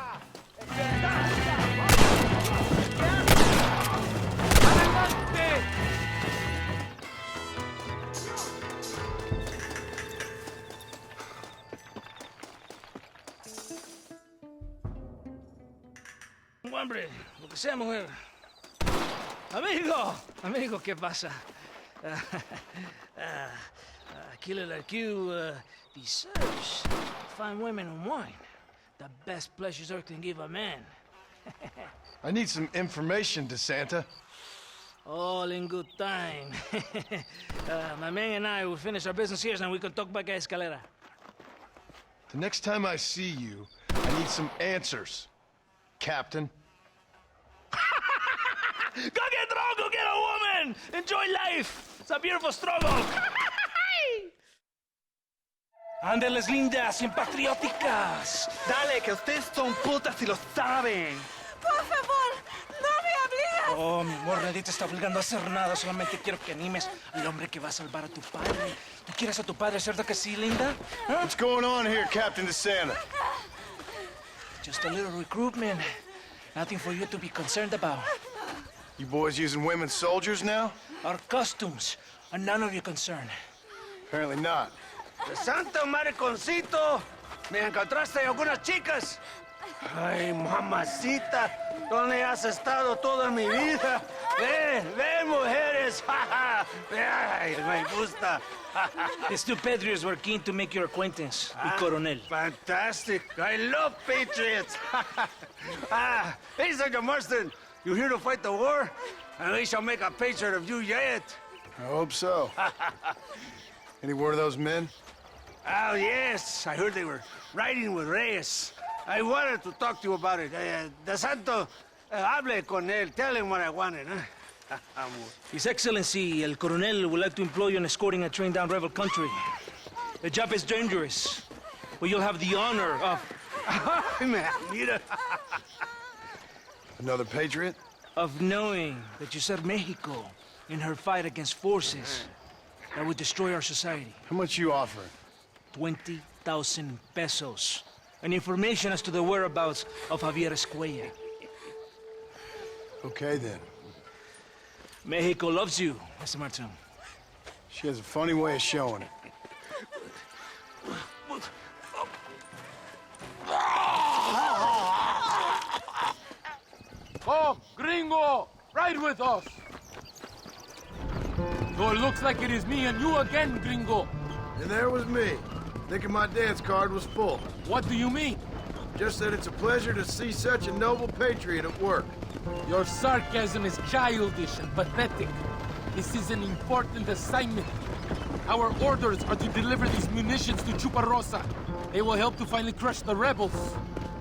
G: Hombre, lo que sea, mujer. Amigo, ¿qué pasa? Killer like you deserves fine women and wine. The best pleasures Earth can give a man.
H: I need some information, DeSanta.
G: All in good time. My man and I will finish our business here, and we can talk back at Escalera.
H: The next time I see you, I need some answers, Captain.
G: Go get drunk, go get a woman! Enjoy life! It's a beautiful struggle! Ándeles lindas, bien patrióticas.
P: Dale, que ustedes son putas y lo saben.
K: Por favor, no me obligas.
G: Oh, mi amor, nadie te está obligando a hacer nada. Solamente quiero que animes al hombre que va a salvar a tu padre. ¿Tú quieres a tu padre, cierto que sí, linda? ¿Ah?
H: What's going on here, Captain DeSanta?
G: Just a little recruitment. Nothing for you to be concerned about.
H: You boys using women soldiers now?
G: Our customs are none of your concern.
H: Apparently not.
A: ¡Santo mariconcito! ¿Me encontraste algunas chicas? Ay, mamacita, ¿dónde has estado toda mi vida? Ve, mujeres, ay, me gusta.
G: These two patriots were keen to make your acquaintance, el coronel.
A: Fantastic, I love patriots. Hey, Sergeant Marston, you here to fight the war? And we shall make a patriot of you yet.
H: I hope so. Any word of those men?
A: Oh, yes, I heard they were riding with Reyes. I wanted to talk to you about it. DeSanta, hable con él. Tell him what I wanted, huh?
G: His Excellency, el coronel, would like to employ you in escorting a train down rebel country. The job is dangerous, but you'll have the honor of...
A: Mira.
H: Another patriot?
G: Of knowing that you served Mexico in her fight against forces that would destroy our society.
H: How much you offering?
G: 20,000 pesos. And information as to the whereabouts of Javier Escuella.
H: Okay, then.
G: Mexico loves you, Mr. Martin.
H: She has a funny way of showing it.
M: Oh, gringo! Ride with us! So it looks like it is me and you again, gringo.
H: And there was me, thinking my dance card was full.
M: What do you mean?
H: Just that it's a pleasure to see such a noble patriot at work.
M: Your sarcasm is childish and pathetic. This is an important assignment. Our orders are to deliver these munitions to Chuparosa. They will help to finally crush the rebels.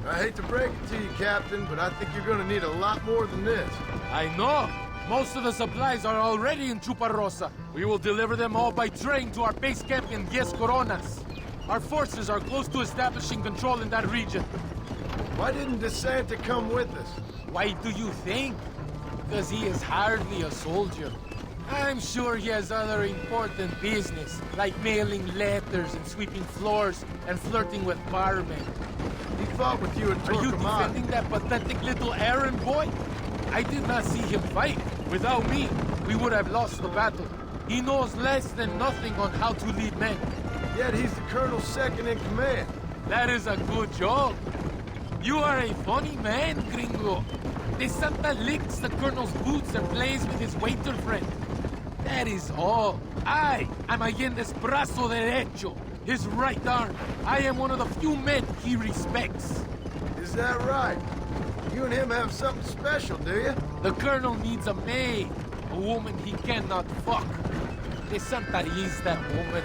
H: I hate to break it to you, Captain, but I think you're gonna need a lot more than this.
M: I know. Most of the supplies are already in Chuparosa. We will deliver them all by train to our base camp in Diez Coronas. Our forces are close to establishing control in that region.
H: Why didn't DeSanta come with us?
M: Why do you think? Because he is hardly a soldier. I'm sure he has other important business, like mailing letters and sweeping floors and flirting with barmen.
H: He fought with you at Turcoman.
M: Are you defending that pathetic little errand boy? I did not see him fight. Without me, we would have lost the battle. He knows less than nothing on how to lead men.
H: Yet he's the colonel's second in command.
M: That is a good joke. You are a funny man, gringo. DeSanta licks the colonel's boots and plays with his waiter friend. That is all. I am Allende's brazo derecho, his right arm. I am one of the few men he respects.
H: Is that right? You and him have something special, do you?
M: The colonel needs a maid, a woman he cannot fuck. DeSanta is that woman.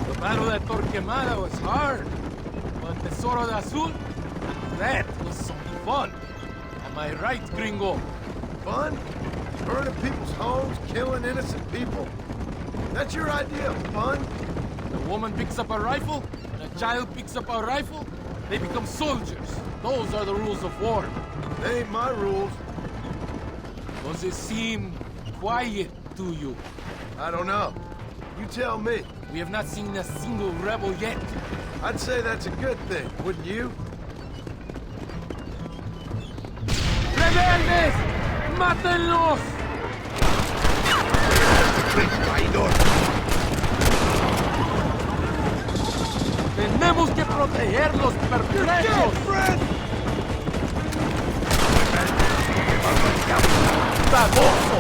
M: The battle at Torquemada was hard, but Tesoro de Azul, that was something fun. Am I right, gringo?
H: Fun? Burning people's homes, killing innocent people? That's your idea of fun?
M: A woman picks up a rifle, and a child picks up a rifle, they become soldiers. Those are the rules of war.
H: They ain't my rules.
M: Does it seem quiet to you?
H: I don't know. You tell me.
M: We have not seen a single rebel yet.
H: I'd say that's a good thing, wouldn't you?
M: ¡Rebeldes! ¡Mátenlos! ¡Tenemos que proteger los pertrechos! ¡Baboso!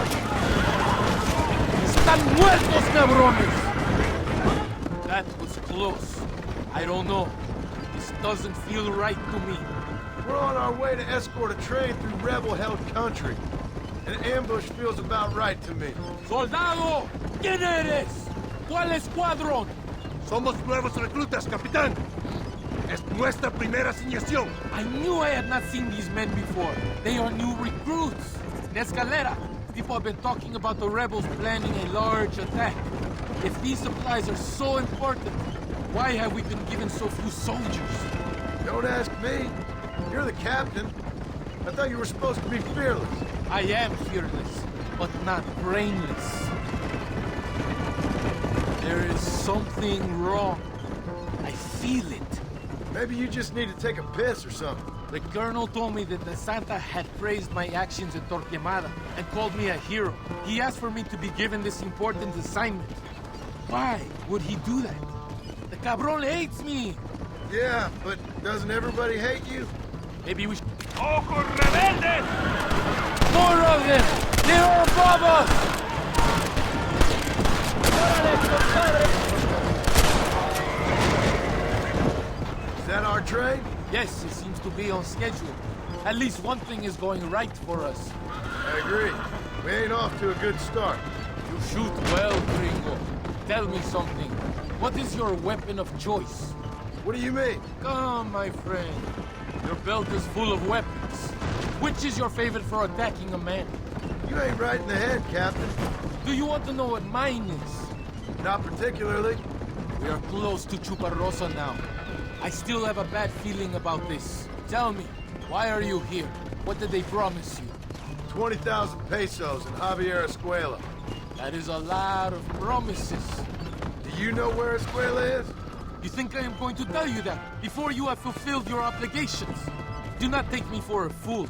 M: ¡Están muertos, cabrones! That was close. I don't know. This doesn't feel right to me.
H: We're on our way to escort a train through rebel-held country. An ambush feels about right to me.
M: ¡Soldado! ¿Quién eres? ¿Cuál escuadrón?
A: Somos nuevos reclutas, capitán. Es nuestra primera asignación.
M: I knew I had not seen these men before. They are new recruits. In Escalera, people have been talking about the rebels planning a large attack. If these supplies are so important, why have we been given so few soldiers?
H: Don't ask me. You're the captain. I thought you were supposed to be fearless.
M: I am fearless, but not brainless. There is something wrong. I feel it.
H: Maybe you just need to take a piss or something.
M: The colonel told me that the Santa had praised my actions in Torquemada and called me a hero. He asked for me to be given this important assignment. Why would he do that? The cabron hates me.
H: Yeah, but doesn't everybody hate you?
M: Maybe we should...
O: ¡Ojos rebeldes!
M: More of them! They're above us!
H: Is that our train?
M: Yes, it seems to be on schedule. At least one thing is going right for us.
H: I agree. We ain't off to a good start.
M: You shoot well, gringo. Tell me something. What is your weapon of choice?
H: What do you mean?
M: Come, my friend. Your belt is full of weapons. Which is your favorite for attacking a man?
H: You ain't right in the head, Captain.
M: Do you want to know what mine is?
H: Not particularly.
M: We are close to Chuparrosa now. I still have a bad feeling about this. Tell me, why are you here? What did they promise you?
H: 20,000 pesos in Javier Escuela.
M: That is a lot of promises.
H: Do you know where Escuela is?
M: You think I am going to tell you that before you have fulfilled your obligations? Do not take me for a fool.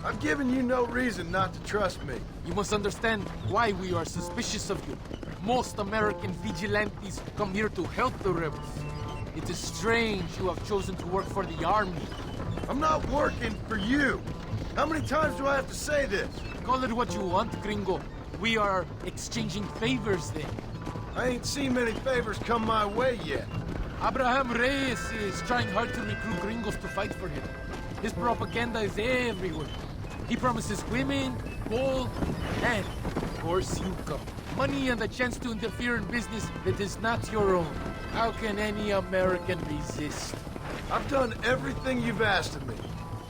H: I'm giving you no reason not to trust me.
M: You must understand why we are suspicious of you. Most American vigilantes come here to help the rebels. It is strange you have chosen to work for the army.
H: I'm not working for you. How many times do I have to say this?
M: Call it what you want, gringo. We are exchanging favors then.
H: I ain't seen many favors come my way yet.
M: Abraham Reyes is trying hard to recruit gringos to fight for him. His propaganda is everywhere. He promises women, gold, and, of course, you come. Money and the chance to interfere in business that is not your own. How can any American resist?
H: I've done everything you've asked of me.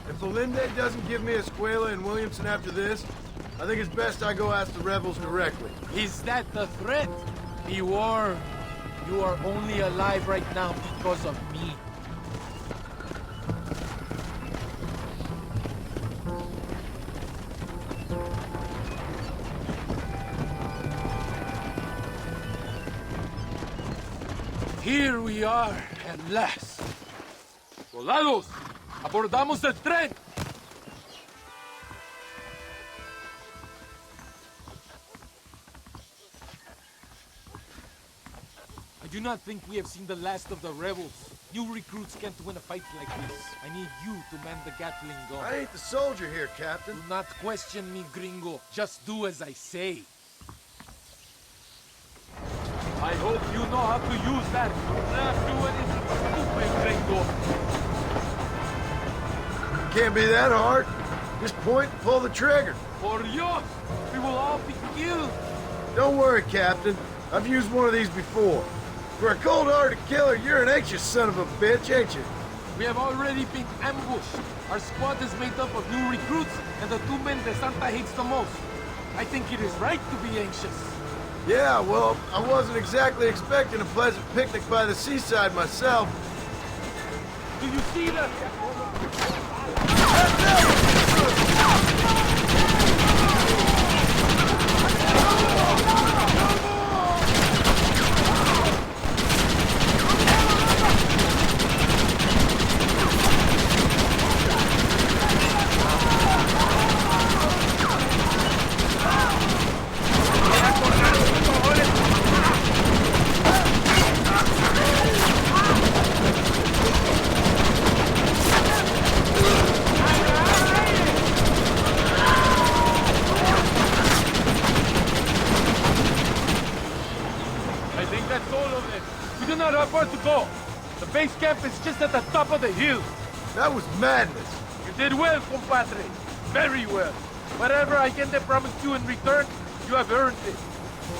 H: If Olinde doesn't give me Escuela and Williamson after this, I think it's best I go ask the rebels directly.
M: Is that the threat? Be warned. You are only alive right now because of me. Here we are, at last. Soldados, abordamos el tren. I do not think we have seen the last of the rebels. New recruits can't win a fight like this. I need you to man the Gatling gun.
H: I ain't the soldier here, Captain.
M: Do not question me, gringo. Just do as I say. I hope you know how to use that. Not do anything stupid, gringo.
H: Can't be that hard. Just point and pull the trigger.
M: Por Dios, we will all be killed.
H: Don't worry, Captain. I've used one of these before. For a cold-hearted killer, you're an anxious son of a bitch, ain't you?
M: We have already been ambushed. Our squad is made up of new recruits and the 2 men that Santa hates the most. I think it is right to be anxious.
H: Yeah, well, I wasn't exactly expecting a pleasant picnic by the seaside myself.
M: Do you see that? To go. The base camp is just at the top of the hill.
H: That was madness.
M: You did well, compadre. Very well. Whatever Allende promised you in return, you have earned it.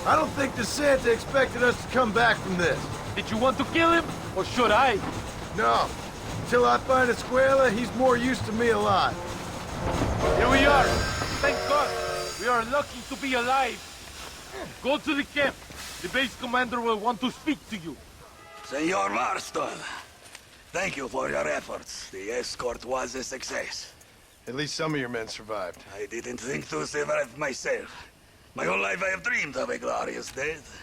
H: I don't think the Santa expected us to come back from this.
M: Did you want to kill him, or should I?
H: No. Until I find Escuela, he's more used to me alive.
M: Here we are. Thank God. We are lucky to be alive. Go to the camp. The base commander will want to speak to you.
A: Senor Marston, thank you for your efforts. The escort was a success.
H: At least some of your men survived.
A: I didn't think to survive myself. My whole life I have dreamed of a glorious death.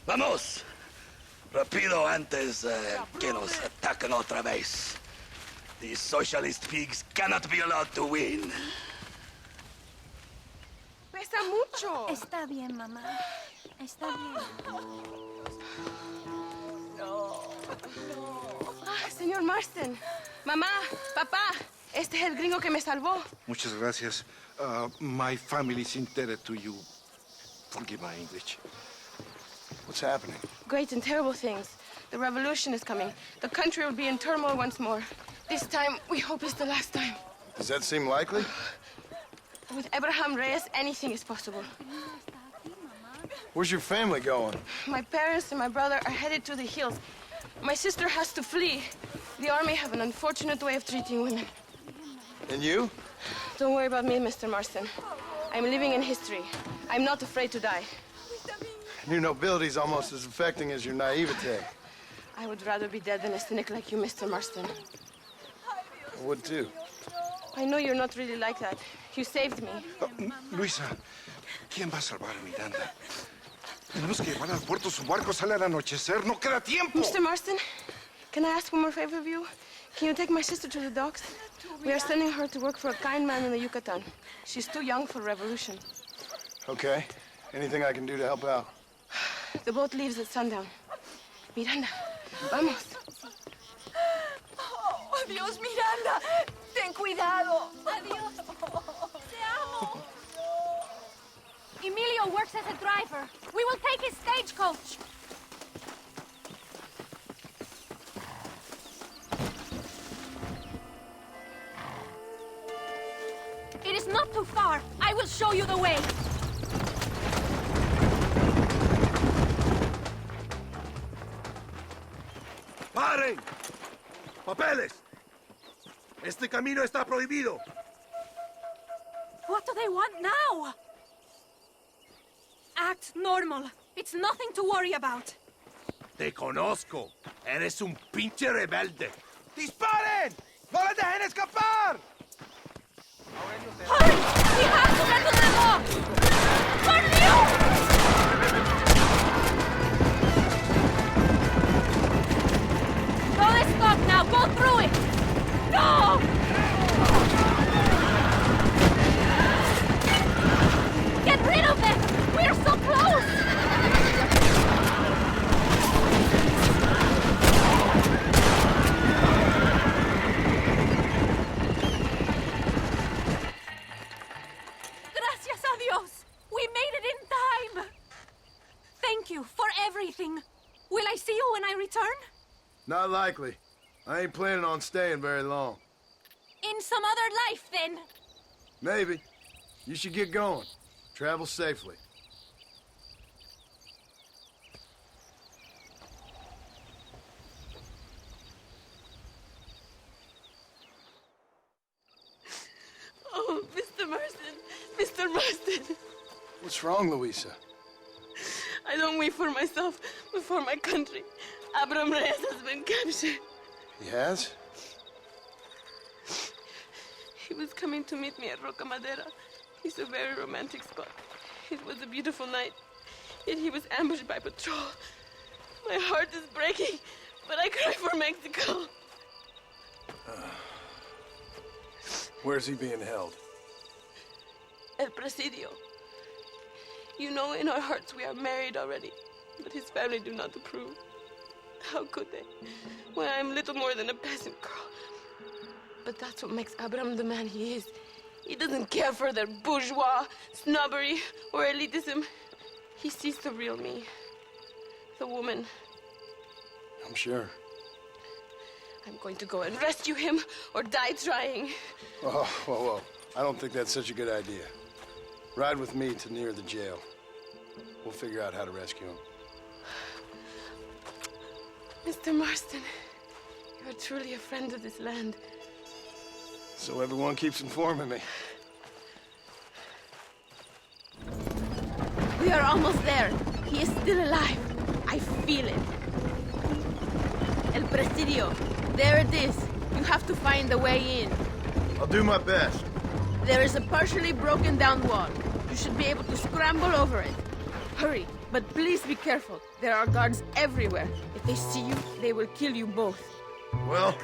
A: Vamos! Rapido antes que nos ataquen otra vez. These socialist pigs cannot be allowed to win.
J: Pesa mucho.
K: Está bien, mamá. Está bien.
J: Señor Marston, mamá, papá, este es el gringo que me salvó.
I: Muchas gracias. My family is indebted to you. Forgive my English.
C: What's happening?
J: Great and terrible things. The revolution is coming. The country will be in turmoil once more. This time, we hope it's the last time.
C: Does that seem likely?
J: With Abraham Reyes, anything is possible.
C: Where's your family going?
J: My parents and my brother are headed to the hills. My sister has to flee. The army have an unfortunate way of treating women.
C: And you?
J: Don't worry about me, Mr. Marston. I'm living in history. I'm not afraid to die.
C: Your nobility's almost as affecting as your naivete.
J: I would rather be dead than a cynic like you, Mr. Marston.
C: I would too.
J: I know you're not really like that. You saved me.
I: Luisa, ¿quién va a salvar a Miranda? Tenemos que llevar al puerto. Su barco sale al anochecer. No queda tiempo.
J: Mr. Marston, can I ask one more favor of you? Can you take my sister to the docks? We are sending her to work for a kind man in the Yucatan. She's too young for revolution.
C: Okay. Anything I can do to help out?
J: The boat leaves at sundown. Miranda, vamos.
K: Oh, Dios, Miranda. Ten cuidado. Adiós. Te amo. Emilio works as a driver. We will take his stagecoach. It is not too far. I will show you the way.
A: ¡Paren! ¡Papeles! Este camino está prohibido.
K: What do they want now? Act normal. It's nothing to worry about.
A: Te conozco. Eres un pinche rebelde. ¡Disparen! ¡No les dejen escapar!
K: Hurry! We have to get to the law! ¡Por Dios! Don't stop now! Go through it! Go! Get rid of them! We're so close! Gracias a Dios! We made it in time! Thank you for everything. Will I see you when I return?
C: Not likely. I ain't planning on staying very long.
K: In some other life, then.
C: Maybe. You should get going. Travel safely.
J: Marston.
C: What's wrong, Luisa?
J: I don't wait for myself, but for my country. Abraham Reyes has been captured.
C: He has?
J: He was coming to meet me at Roca Madera. It's a very romantic spot. It was a beautiful night, yet he was ambushed by patrol. My heart is breaking, but I cry for Mexico.
C: Where's he being held?
J: El Presidio. You know, in our hearts we are married already, but his family do not approve. How could they, when I am little more than a peasant girl? But that's what makes Abraham the man he is. He doesn't care for their bourgeois, snobbery, or elitism. He sees the real me, the woman.
C: I'm sure.
J: I'm going to go and rescue him or die trying.
C: Oh, whoa. I don't think that's such a good idea. Ride with me to near the jail. We'll figure out how to rescue him.
J: Mr. Marston, you're truly a friend of this land.
C: So everyone keeps informing me.
J: We are almost there. He is still alive. I feel it. El Presidio. There it is. You have to find the way in.
C: I'll do my best.
J: There is a partially broken down wall. You should be able to scramble over it. Hurry, but please be careful. There are guards everywhere. If they see you, they will kill you both.
C: Well,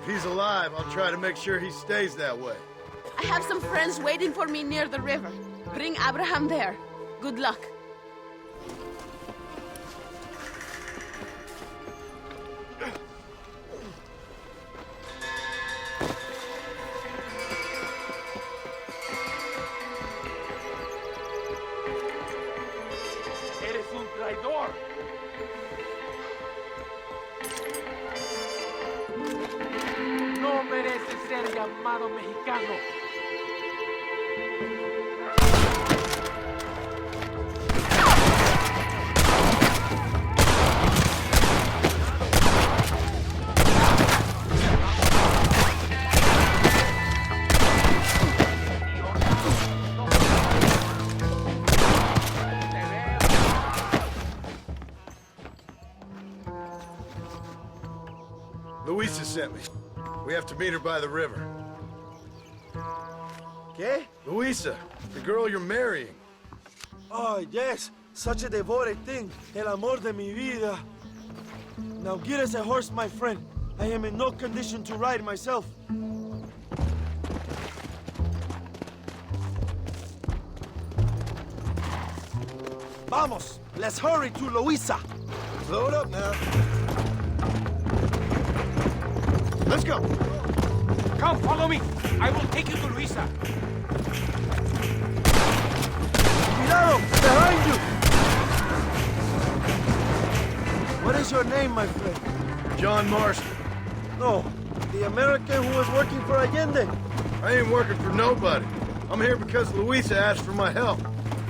C: if he's alive, I'll try to make sure he stays that way.
J: I have some friends waiting for me near the river. Bring Abraham there. Good luck.
M: Eres un traidor. No mereces ser llamado mexicano.
C: Luisa sent me. We have to meet her by the river.
Q: ¿Qué?
C: Luisa, the girl you're marrying.
Q: Oh, yes. Such a devoted thing. El amor de mi vida. Now get us a horse, my friend. I am in no condition to ride myself. Vamos! Let's hurry to Luisa!
C: Slow it up now. Let's go!
N: Come, follow me. I will take you to Luisa.
Q: Cuidado! Behind you! What is your name, my friend?
C: John Marston.
Q: No, the American who was working for Allende.
C: I ain't working for nobody. I'm here because Luisa asked for my help.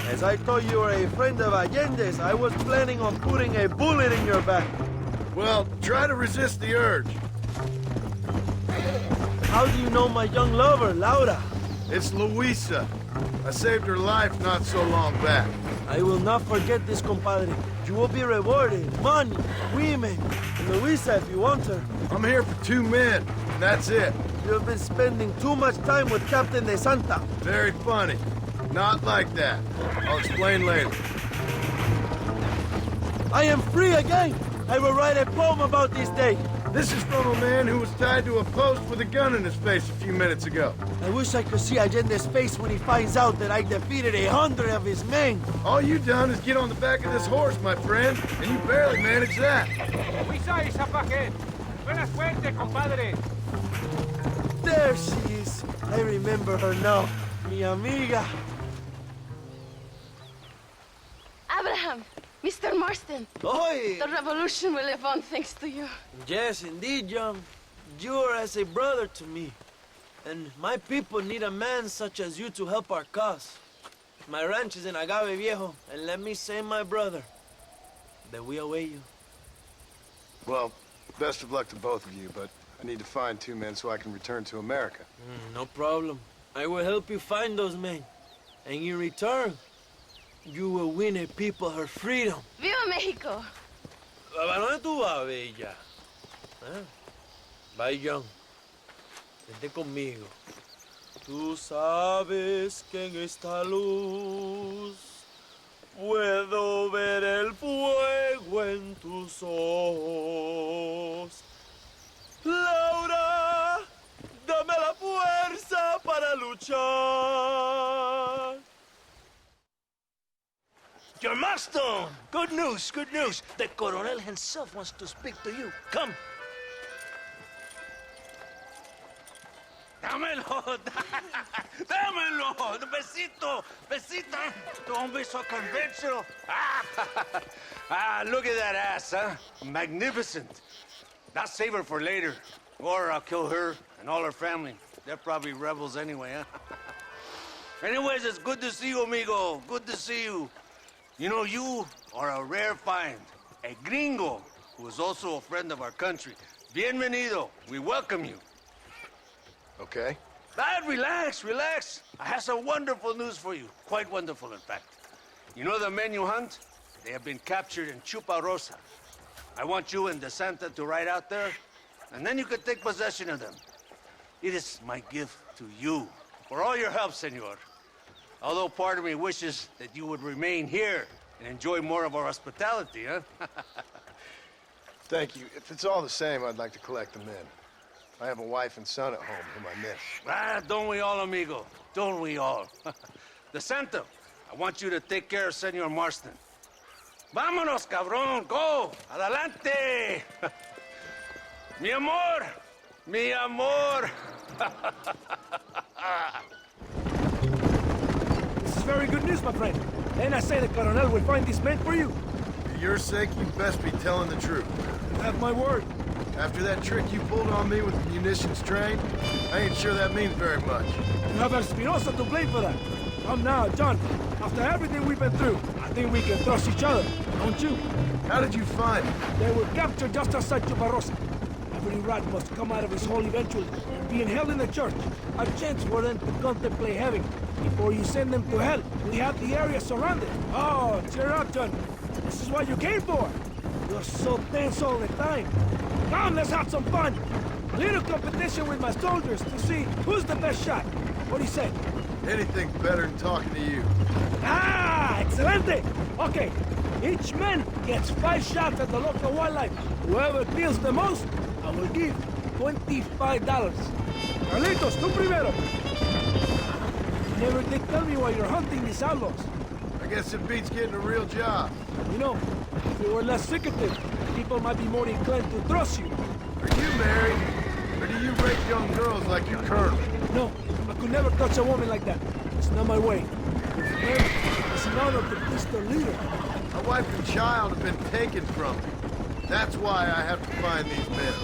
Q: As I thought you were a friend of Allende's, I was planning on putting a bullet in your back.
C: Well, try to resist the urge.
Q: How do you know my young lover, Laura?
C: It's Luisa. I saved her life not so long back.
Q: I will not forget this, compadre. You will be rewarded. Money, women, Luisa if you want her.
C: I'm here for 2 men, and that's it.
Q: You have been spending too much time with Captain de Santa.
C: Very funny. Not like that. I'll explain later.
Q: I am free again. I will write a poem about this day.
C: This is from a man who was tied to a post with a gun in his face a few minutes ago.
Q: I wish I could see Allende's face when he finds out that I defeated 100 of his men.
C: All you done is get on the back of this horse, my friend, and you barely managed that.
N: Luisa y Zapaje. Buena suerte, compadre.
Q: There she is. I remember her now. Mi amiga.
J: Abraham, Mr. Marston.
Q: Oi!
J: The revolution will live on thanks to you.
Q: Yes, indeed, John. You are as a brother to me. And my people need a man such as you to help our cause. My ranch is in Agave Viejo, and let me say, my brother, that we await you.
C: Well, best of luck to both of you, but I need to find 2 men so I can return to America.
Q: No problem. I will help you find those men. And in return, you will win a people her freedom.
J: ¡Viva México!
Q: ¿A dónde tú vas, bella? ¿Eh? Bye, John. Vente conmigo. Tú sabes que en esta luz puedo ver el fuego en tus ojos. Laura, dame la fuerza para luchar.
G: Your Marston! Good news, good news. The Coronel himself wants to speak to you. Come.
A: Dámelo, dámelo, besito, besita. Don't be so conventional. Look at that ass, huh? Magnificent. I'll save her for later, or I'll kill her and all her family. They're probably rebels anyway, huh? Anyways, it's good to see you, amigo. Good to see you. You know, you are a rare find. A gringo who is also a friend of our country. Bienvenido. We welcome you.
H: Okay.
A: Relax, relax. I have some wonderful news for you. Quite wonderful, in fact. You know the men you hunt? They have been captured in Chuparosa. I want you and DeSanta to ride out there, and then you can take possession of them. It is my gift to you for all your help, senor. Although part of me wishes that you would remain here and enjoy more of our hospitality, huh?
H: Thank you. If it's all the same, I'd like to collect the men. I have a wife and son at home whom I miss.
A: Don't we all, amigo? Don't we all? DeSanta, I want you to take care of Senor Marston. Vámonos, cabrón, go! Adelante! Mi amor! Mi amor!
F: This is very good news, my friend. And I say the Coronel will find these men for you.
H: For your sake, you best be telling the truth.
F: You have my word.
H: After that trick you pulled on me with the munitions train, I ain't sure that means very much.
F: You have Espinosa to blame for that. Come now, John. After everything we've been through, I think we can trust each other, don't you?
H: How did you find them?
F: They were captured just outside Chuparosa. Every rat must come out of his hole eventually. Being held in the church, a chance for them to contemplate heaven. Before you send them to hell, we have the area surrounded. Oh, cheer up, John. This is what you came for. You're so tense all the time. Come, let's have some fun. A little competition with my soldiers to see who's the best shot. What do you say?
H: Anything's better than talking to you.
F: Ah, excelente. Okay, each man gets 5 shots at the local wildlife. Whoever kills the most, I will give $25. Carlitos, tú primero. You never did tell me why you're hunting these outlaws.
H: I guess it beats getting a real job.
F: You know, if you were less secretive, people might be more inclined to trust you.
H: Are you married? Or do you rape young girls like your colonel?
F: No, I could never touch a woman like that. It's not my way. It's an honor to please the leader.
H: My wife and child have been taken from me. That's why I have to find these men.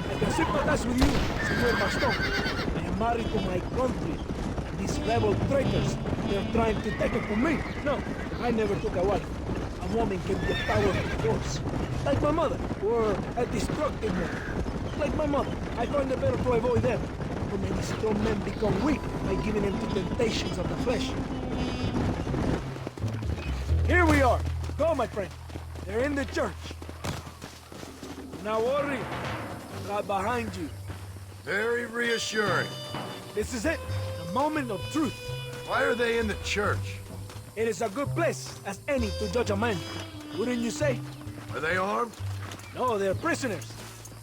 F: I can sympathize with you, Senor Marston. I am married to my country. And these rebel traitors, they're trying to take it from me. No, I never took a wife. A woman can be a powerful force. Like my mother, or a destructive one. Like my mother, I find it better to avoid them. Too many strong men become weak by giving in to temptations of the flesh. Here we are. Go, my friend. They're in the church. Now worry. Right behind you.
H: Very reassuring.
F: This is it. The moment of truth.
H: Why are they in the church?
F: It is a good place as any to judge a man. Wouldn't you say?
H: Are they armed?
F: No, they're prisoners.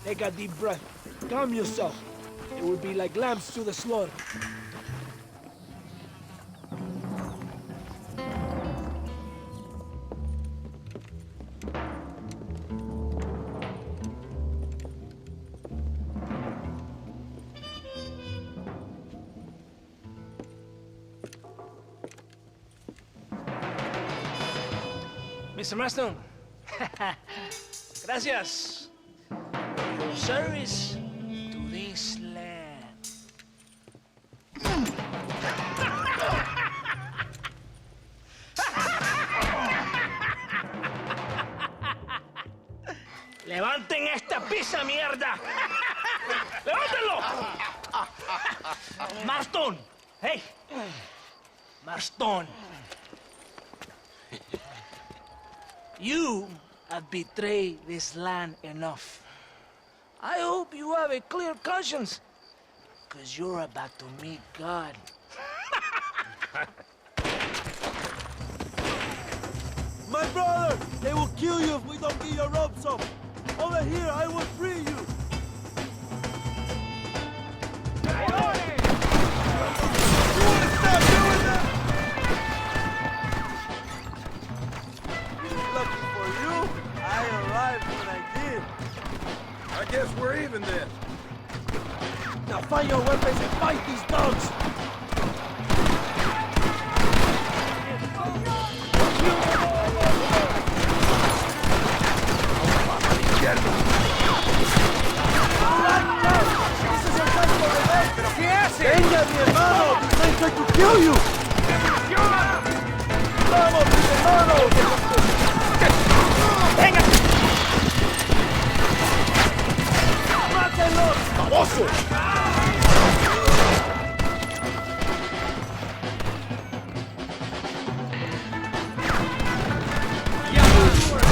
F: Take a deep breath. Calm yourself. It would be like lambs to the slaughter.
G: Mr. Marston, gracias for your service to this land. ¡Levanten esta pizza, mierda! ¡Levántenlo! Marston, hey, Marston. You have betrayed this land enough. I hope you have a clear conscience, because you're about to meet God.
Q: My brother! They will kill you if we don't get your ropes up! Over here, I will free you! Lucky for you, I arrived when I did.
C: I guess we're even then.
Q: Now find your weapons and fight these dogs!
C: Get him!
Q: ¿Pero qué hace? ¡Venga, mi hermano! ¡Estoy trying to kill you! ¡Vamos, mi hermano! ¡Venga! ¡Mátenlos! ¡Baboso!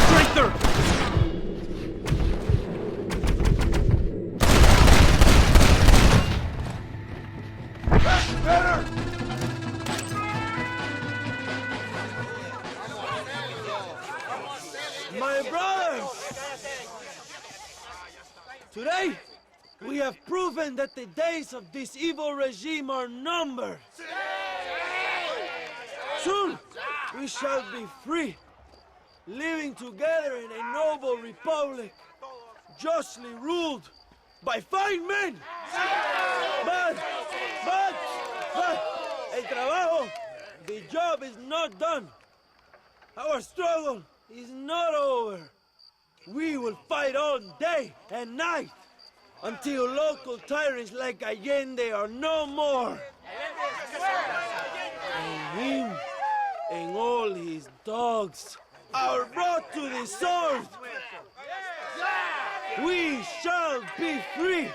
Q: ¡Traitor! My brothers! Today, we have proven that the days of this evil regime are numbered. Soon, we shall be free, living together in a noble republic, justly ruled by fine men. But, el trabajo, the job is not done. Our struggle is not over. We will fight all day and night until local tyrants like Allende are no more. And him and all his dogs are brought to the sword. We shall be free.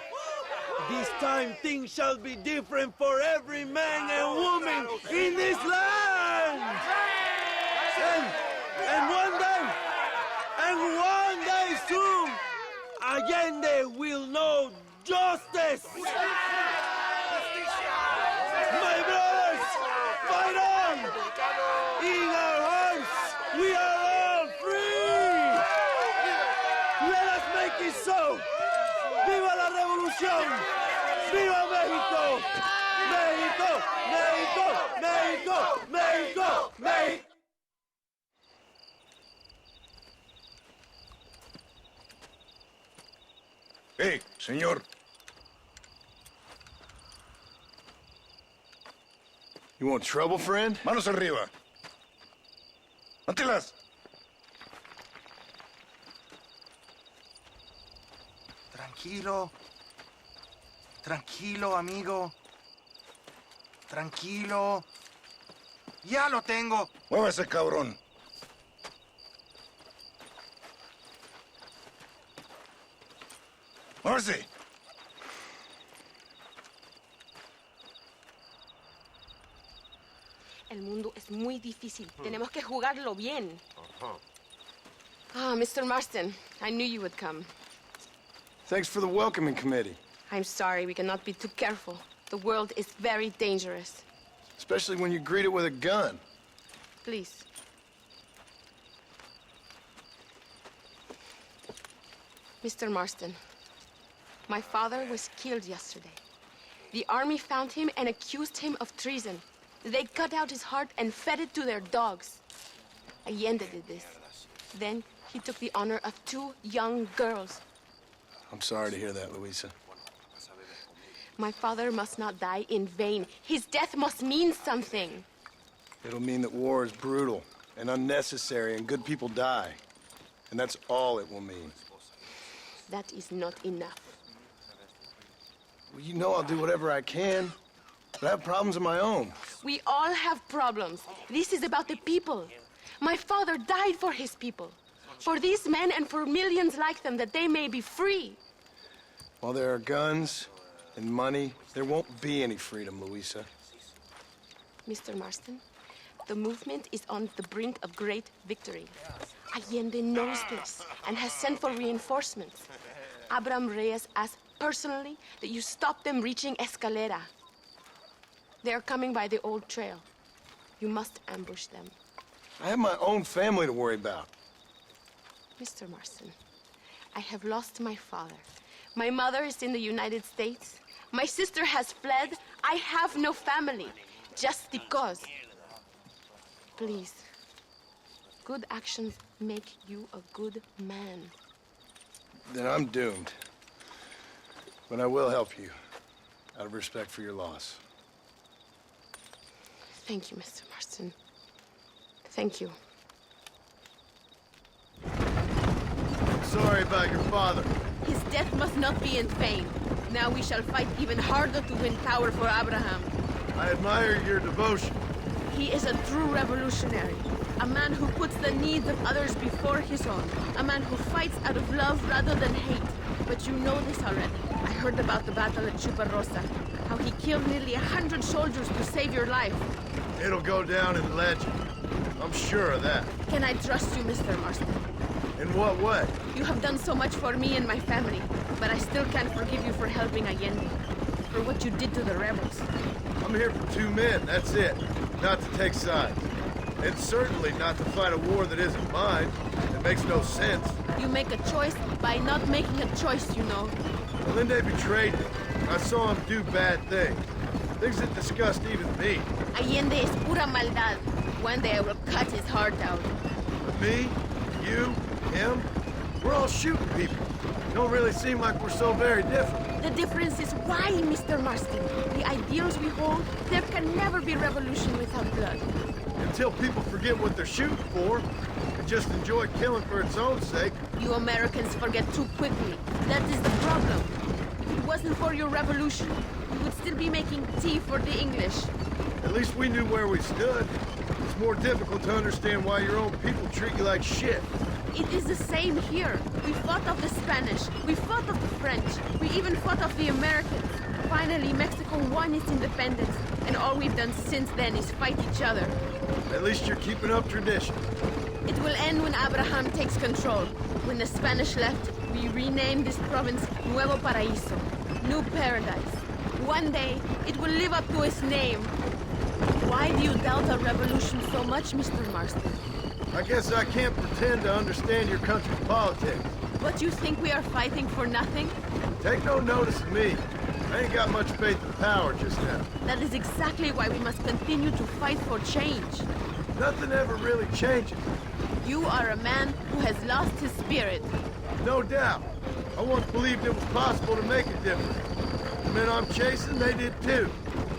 Q: This time things shall be different for every man and woman in this land. And one day soon, Allende will know justice. My brothers, fight on! In our hearts, we are all free! Let us make it so! ¡Viva la revolución! ¡Viva México! ¡México! ¡México! ¡México! ¡México! ¡México!
C: Hey, señor. You want trouble, friend? Manos arriba. Antelas.
I: Tranquilo. Tranquilo, amigo. Tranquilo. Ya lo tengo.
C: Muévase, cabrón. Muévase.
J: El mundo es muy difícil. Tenemos que jugarlo bien. Ah, Mr. Marston, I knew you would come.
C: Thanks for the welcoming committee.
J: I'm sorry, we cannot be too careful. The world is very dangerous.
C: Especially when you greet it with a gun.
J: Please. Mr. Marston, my father was killed yesterday. The army found him and accused him of treason. They cut out his heart and fed it to their dogs. Allende did this. Then he took the honor of 2 young girls.
C: I'm sorry to hear that, Luisa.
J: My father must not die in vain. His death must mean something.
C: It'll mean that war is brutal and unnecessary and good people die. And that's all it will mean.
J: That is not enough.
C: Well, you know I'll do whatever I can, but I have problems of my own.
J: We all have problems. This is about the people. My father died for his people. For these men and for millions like them, that they may be free.
C: While there are guns and money, there won't be any freedom, Luisa.
J: Mr. Marston, the movement is on the brink of great victory. Allende knows this and has sent for reinforcements. Abraham Reyes asked personally that you stop them reaching Escalera. They are coming by the old trail. You must ambush them.
H: I have my own family to worry about.
J: Mr. Marston, I have lost my father. My mother is in the United States. My sister has fled. I have no family. Just because. Please. Good actions make you a good man.
H: Then I'm doomed. But I will help you, out of respect for your loss.
J: Thank you, Mr. Marston. Thank you.
H: I'm sorry about your father.
J: His death must not be in vain. Now we shall fight even harder to win power for Abraham.
H: I admire your devotion.
J: He is a true revolutionary. A man who puts the needs of others before his own. A man who fights out of love rather than hate. But you know this already. I heard about the battle at Chuparosa. How he killed nearly 100 soldiers to save your life.
H: It'll go down in legend. I'm sure of that.
J: Can I trust you, Mr. Marston?
H: In what way?
J: You have done so much for me and my family, but I still can't forgive you for helping Allende. For what you did to the rebels.
H: I'm here for 2 men, that's it. Not to take sides. And certainly not to fight a war that isn't mine. It makes no sense.
J: You make a choice by not making a choice, you know.
H: Allende betrayed me. I saw him do bad things. Things that disgust even me.
J: Allende es pura maldad. One day I will cut his heart out.
H: Me, you, him, we're all shooting people. Don't really seem like we're so very different.
J: The difference is why, Mr. Marston. The ideals we hold, there can never be revolution without blood.
H: Until people forget what they're shooting for, and just enjoy killing for its own sake.
J: You Americans forget too quickly. That is the problem. If it wasn't for your revolution, we would still be making tea for the English.
H: At least we knew where we stood. It's more difficult to understand why your own people treat you like shit.
J: It is the same here. We fought off the Spanish. We fought off the French. We even fought off the Americans. Finally, Mexico won its independence. And all we've done since then is fight each other.
H: At least you're keeping up tradition.
J: It will end when Abraham takes control. When the Spanish left, we renamed this province Nuevo Paraíso. New Paradise. One day, it will live up to its name. Why do you doubt our revolution so much, Mr. Marston?
H: I guess I can't pretend to understand your country's politics.
J: But you think we are fighting for nothing?
H: Take no notice of me. I ain't got much faith in power just now.
J: That is exactly why we must continue to fight for change.
H: Nothing ever really changes.
J: You are a man who has lost his spirit.
H: No doubt. I once believed it was possible to make a difference. The men I'm chasing, they did too.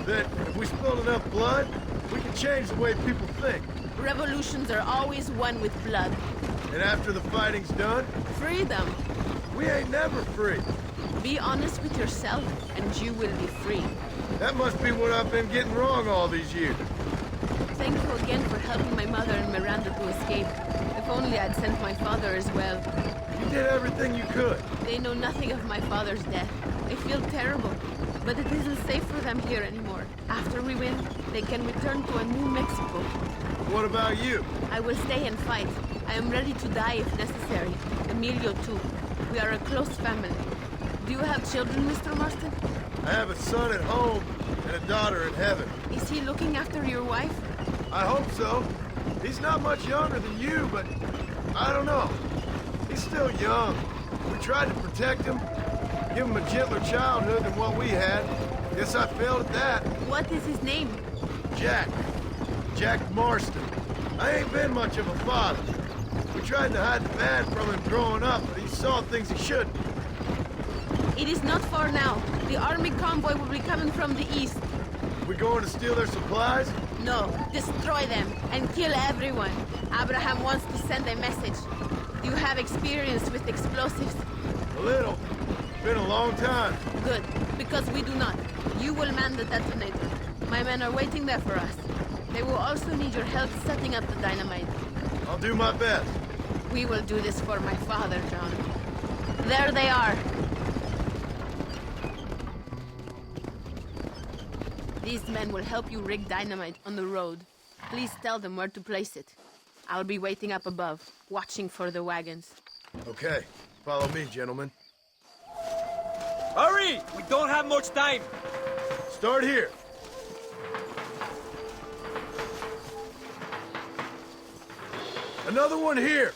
H: That if we spilled enough blood, we could change the way people think.
J: Revolutions are always won with blood.
H: And after the fighting's done?
J: Freedom.
H: We ain't never free.
J: Be honest with yourself, and you will be free.
H: That must be what I've been getting wrong all these years.
J: Thank you again for helping my mother and Miranda to escape. If only I'd sent my father as well.
H: You did everything you could.
J: They know nothing of my father's death. I feel terrible, but it isn't safe for them here anymore. After we win, they can return to a new Mexico.
H: What about you?
J: I will stay and fight. I am ready to die if necessary. Emilio too. We are a close family. Do you have children, Mr. Marston?
H: I have a son at home and a daughter in heaven.
J: Is he looking after your wife?
H: I hope so. He's not much younger than you, but I don't know. He's still young. We tried to protect him, give him a gentler childhood than what we had. Guess I failed at that.
J: What is his name?
H: Jack. Jack Marston. I ain't been much of a father. We tried to hide the bad from him growing up, but he saw things he shouldn't.
J: It is not far now. The army convoy will be coming from the east.
H: We going to steal their supplies?
J: No, destroy them and kill everyone. Abraham wants to send a message. Do you have experience with explosives?
H: A little. Been a long time.
J: Good, because we do not. You will man the detonator. My men are waiting there for us. They will also need your help setting up the dynamite.
H: I'll do my best.
J: We will do this for my father, John. There they are. These men will help you rig dynamite on the road. Please tell them where to place it. I'll be waiting up above, watching for the wagons.
C: Okay, follow me, gentlemen.
P: Hurry! We don't have much time.
C: Start here. Another one here.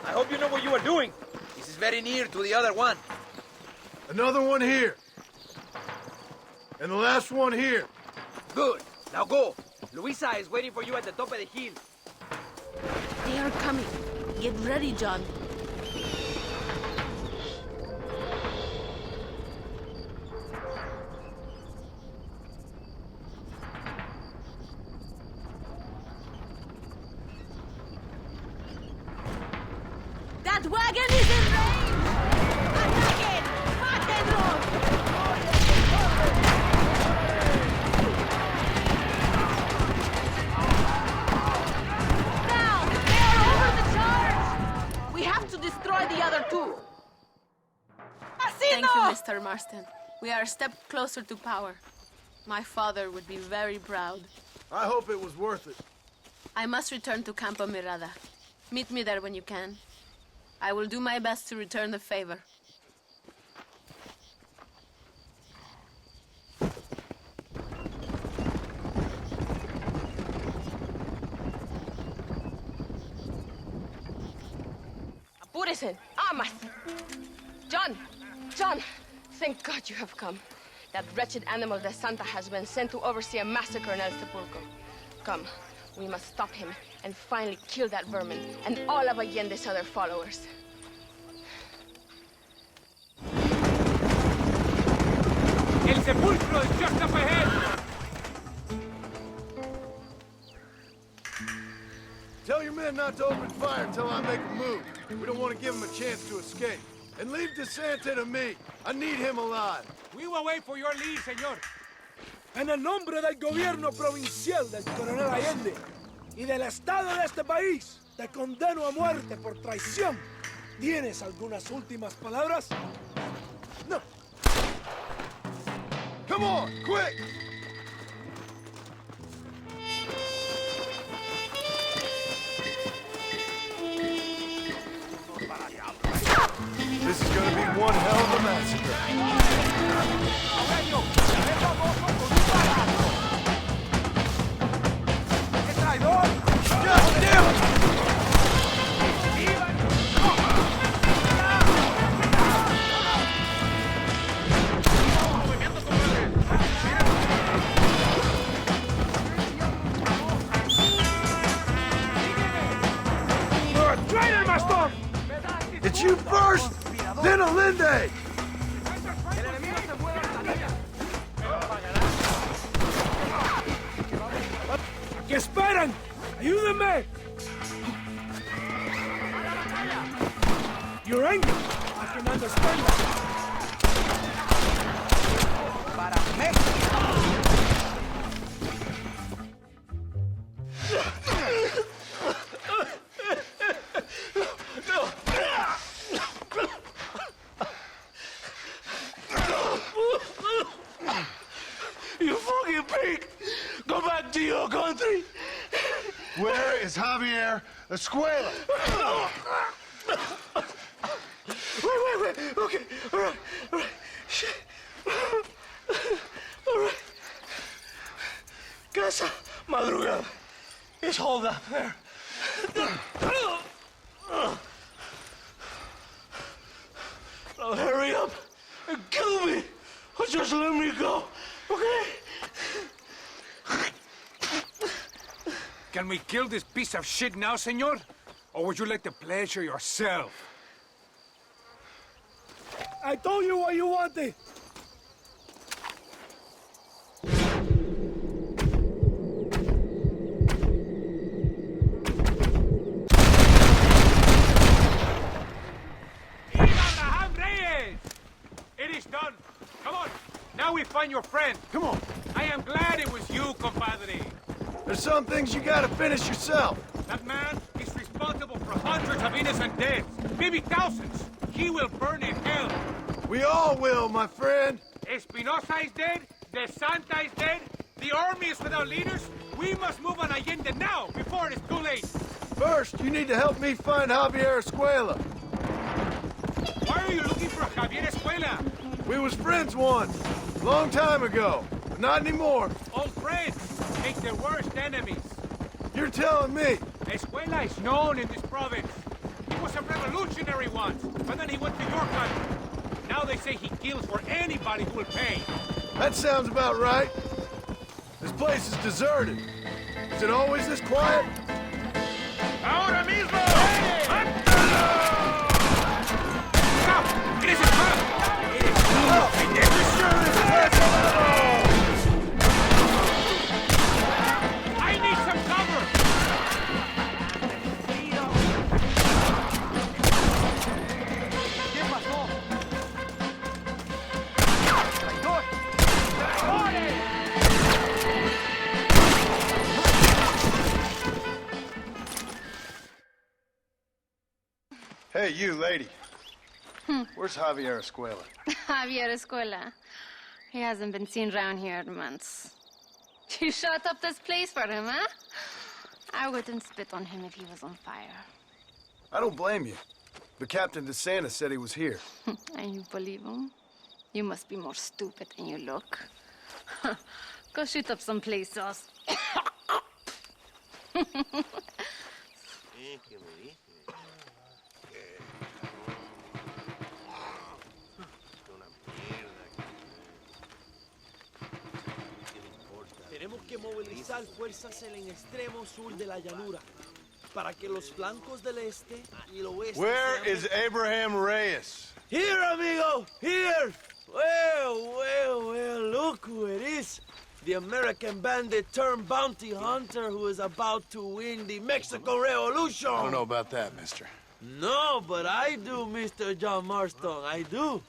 P: I hope you know what you are doing. This is very near to the other one.
C: Another one here. And the last one here.
P: Good. Now go. Luisa is waiting for you at the top of the hill.
J: They are coming. Get ready, John. That wagon is in range! Attack it! Mátenlos! Now! They are over the charge! We have to destroy the other two. Thank you, Mr. Marston. We are a step closer to power. My father would be very proud.
C: I hope it was worth it.
J: I must return to Campo Mirada. Meet me there when you can. I will do my best to return the favor. Apúrese! Amas! John! Thank God you have come. That wretched animal de Santa has been sent to oversee a massacre in El Sepulcro. Come, we must stop him and finally kill that vermin and all of Allende's other followers.
N: El Sepulcro is just up ahead!
C: Tell your men not to open fire until I make a move. We don't want to give them a chance to escape. And leave DeSanta to me. I need him alive.
N: We will wait for your lead, señor.
F: En el nombre del gobierno provincial del coronel Allende y del Estado de este país, te condeno a muerte por traición. ¿Tienes algunas últimas palabras? No.
C: Come on, quick! This is gonna be one hell of a massacre. God damn it! It's you first, then Allende!
F: ¿Qué esperan? ¡Ayúdenme! You're angry. I can understand that. Para
I: You fucking pig! Go back to your country!
C: Where is Javier Escuela?
I: Wait. Okay, all right. Shit. All right. Casa Madrugada. It's hold up there. Oh, hurry up and kill me, or just let me go, okay?
N: Can we kill this piece of shit now, senor? Or would you like to pleasure yourself?
F: I told you what you wanted.
N: It is done. Come on. Now we find your friend.
C: Come on.
N: I am glad it was you, compadre.
C: There's some things you gotta finish yourself.
N: That man is responsible for hundreds of innocent deaths, maybe thousands. He will burn in hell.
C: We all will, my friend.
N: Espinosa is dead. De Santa is dead. The army is without leaders. We must move on Allende now, before it is too late.
C: First, you need to help me find Javier Escuela.
N: Why are you looking for Javier Escuela?
C: We was friends once, long time ago, but not anymore.
N: Old friends make the worst enemies.
C: You're telling me?
N: Escuela is known in this province. He was a revolutionary once, but then he went to your country. Now they say he kills for anybody who will pay.
C: That sounds about right. This place is deserted. Is it always this quiet?
N: ¡Ahora mismo! ¡Mátalo! ¡Stop! ¡It is a trap! I need some cover! ¿Qué pasó? ¡Traidor! ¡Traidores!
C: Hey, you lady. Where's Javier Escuela?
R: Javier Escuela. He hasn't been seen around here in months. You shut up this place for him, huh? I wouldn't spit on him if he was on fire.
C: I don't blame you. But Captain DeSantis said he was here.
R: And you believe him? You must be more stupid than you look. Go shoot up someplace else.
Q: Tenemos que movilizar fuerzas en el extremo sur de la llanura para que los flancos del este y el oeste.
C: Where is Abraham Reyes?
Q: Here, amigo! Here! Well, look who it is. The American bandit turned bounty hunter who is about to win the Mexican Revolution.
C: I don't know about that, mister.
Q: No, but I do, Mr. John Marston, I do.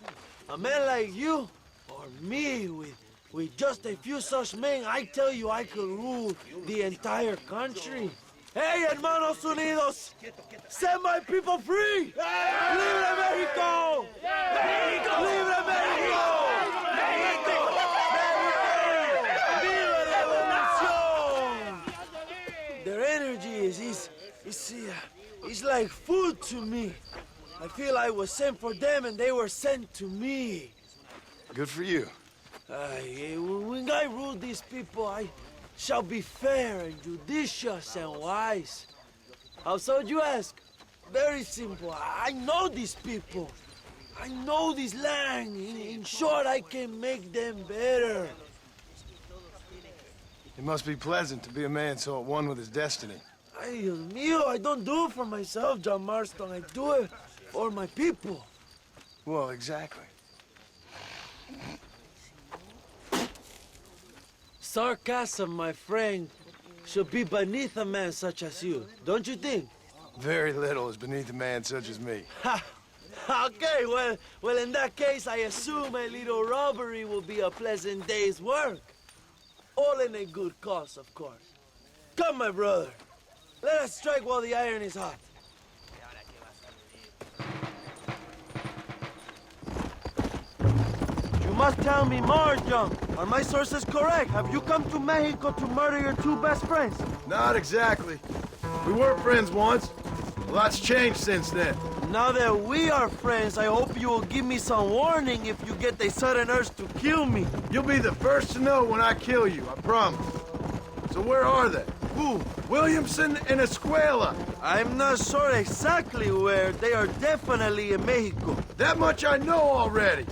Q: A man like you, or me, with just a few such men, I tell you I could rule the entire country. Hey, hermanos unidos! Set my people free! Libre Mexico! Mexico! Libre Mexico! Mexico! Viva Revolución! Their energy is like food to me. I feel I was sent for them and they were sent to me.
C: Good for you.
Q: When I rule these people, I shall be fair and judicious and wise. How so, you ask? Very simple. I know these people. I know this land. In short, I can make them better.
C: It must be pleasant to be a man so at one with his destiny.
Q: Ay, Dios mío, I don't do it for myself, John Marston. I do it for my people.
C: Well, exactly.
Q: Sarcasm, my friend, should be beneath a man such as you, don't you think?
C: Very little is beneath a man such as me.
Q: Ha! Okay, well, in that case, I assume a little robbery will be a pleasant day's work. All in a good cause, of course. Come, my brother. Let us strike while the iron is hot. You must tell me more, John. Are my sources correct? Have you come to Mexico to murder your two best friends?
C: Not exactly. We were friends once. A lot's changed since then.
Q: Now that we are friends, I hope you will give me some warning if you get a sudden urge to kill me.
C: You'll be the first to know when I kill you, I promise. So where are they?
Q: Who?
C: Williamson and Escuela.
Q: I'm not sure exactly where. They are definitely in Mexico.
C: That much I know already.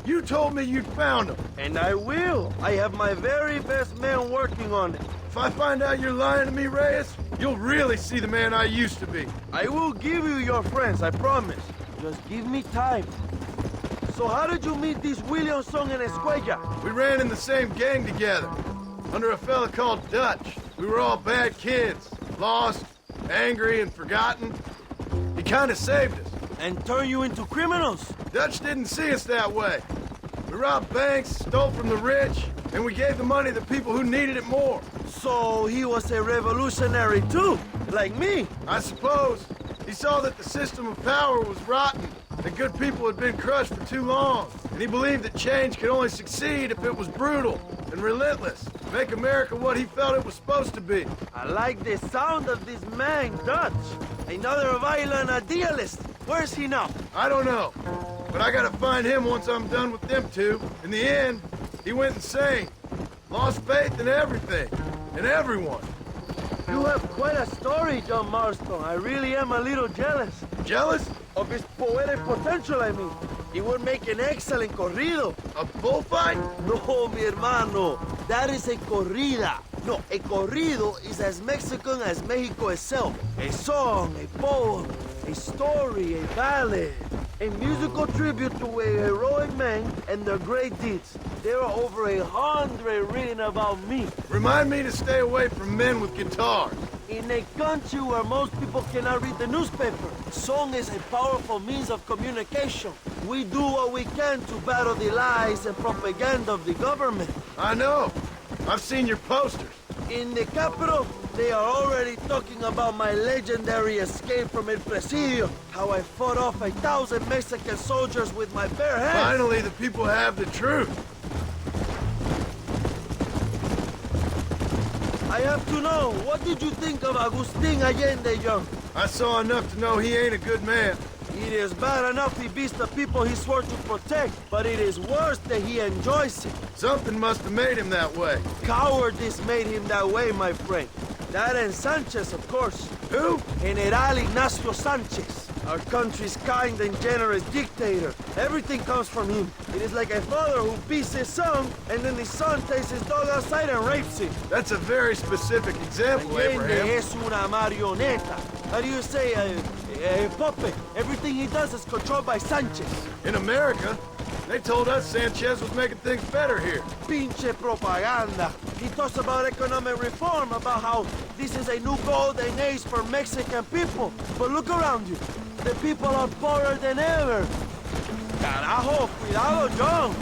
C: You told me you'd found them.
Q: And I will. I have my very best men working on it.
C: If I find out you're lying to me, Reyes, you'll really see the man I used to be.
Q: I will give you your friends, I promise. Just give me time. So how did you meet these Williamson and Escuela?
C: We ran in the same gang together, under a fella called Dutch. We were all bad kids, lost, angry, and forgotten. He kind of saved us.
Q: And turned you into criminals?
C: Dutch didn't see us that way. We robbed banks, stole from the rich, and we gave the money to people who needed it more.
Q: So he was a revolutionary too, like me?
C: I suppose. He saw that the system of power was rotten, The good people had been crushed for too long, and he believed that change could only succeed if it was brutal and relentless. Make America what he felt it was supposed to be.
Q: I like the sound of this man, Dutch. Another violent idealist. Where's he now?
C: I don't know, but I gotta find him once I'm done with them two. In the end, he went insane. Lost faith in everything, and everyone.
Q: You have quite a story, John Marston. I really am a little jealous.
C: Jealous?
Q: Of his poetic potential, I mean. He would make an excellent corrido.
C: A bullfight?
Q: No, mi hermano. That is a corrida. No, a corrido is as Mexican as Mexico itself. A song, a poem, a story, a ballad. A musical tribute to a heroic man and their great deeds. There are over 100 written about me.
C: Remind me to stay away from men with guitars.
Q: In a country where most people cannot read the newspaper, song is a powerful means of communication. We do what we can to battle the lies and propaganda of the government.
C: I know. I've seen your posters.
Q: In the capital, they are already talking about my legendary escape from El Presidio. How I fought off 1,000 Mexican soldiers with my bare hands.
C: Finally, the people have the truth.
Q: I have to know, what did you think of Agustin Allende, Young?
C: I saw enough to know he ain't a good man.
Q: It is bad enough he beats the people he swore to protect, but it is worse that he enjoys it.
C: Something must have made him that way.
Q: Cowardice made him that way, my friend. That and Sanchez, of course.
C: Who?
Q: General Ignacio Sanchez. Our country's kind and generous dictator. Everything comes from him. It is like a father who beats his son, and then the son takes his dog outside and rapes him.
C: That's a very specific example,
Q: Allende
C: Abraham.
Q: es una marioneta. How do you say, a puppet? Everything he does is controlled by Sanchez.
C: In America, they told us Sanchez was making things better here.
Q: Pinche propaganda. He talks about economic reform, about how this is a new golden age for Mexican people. But look around you. The people are poorer than ever. Carajo, cuidado, John.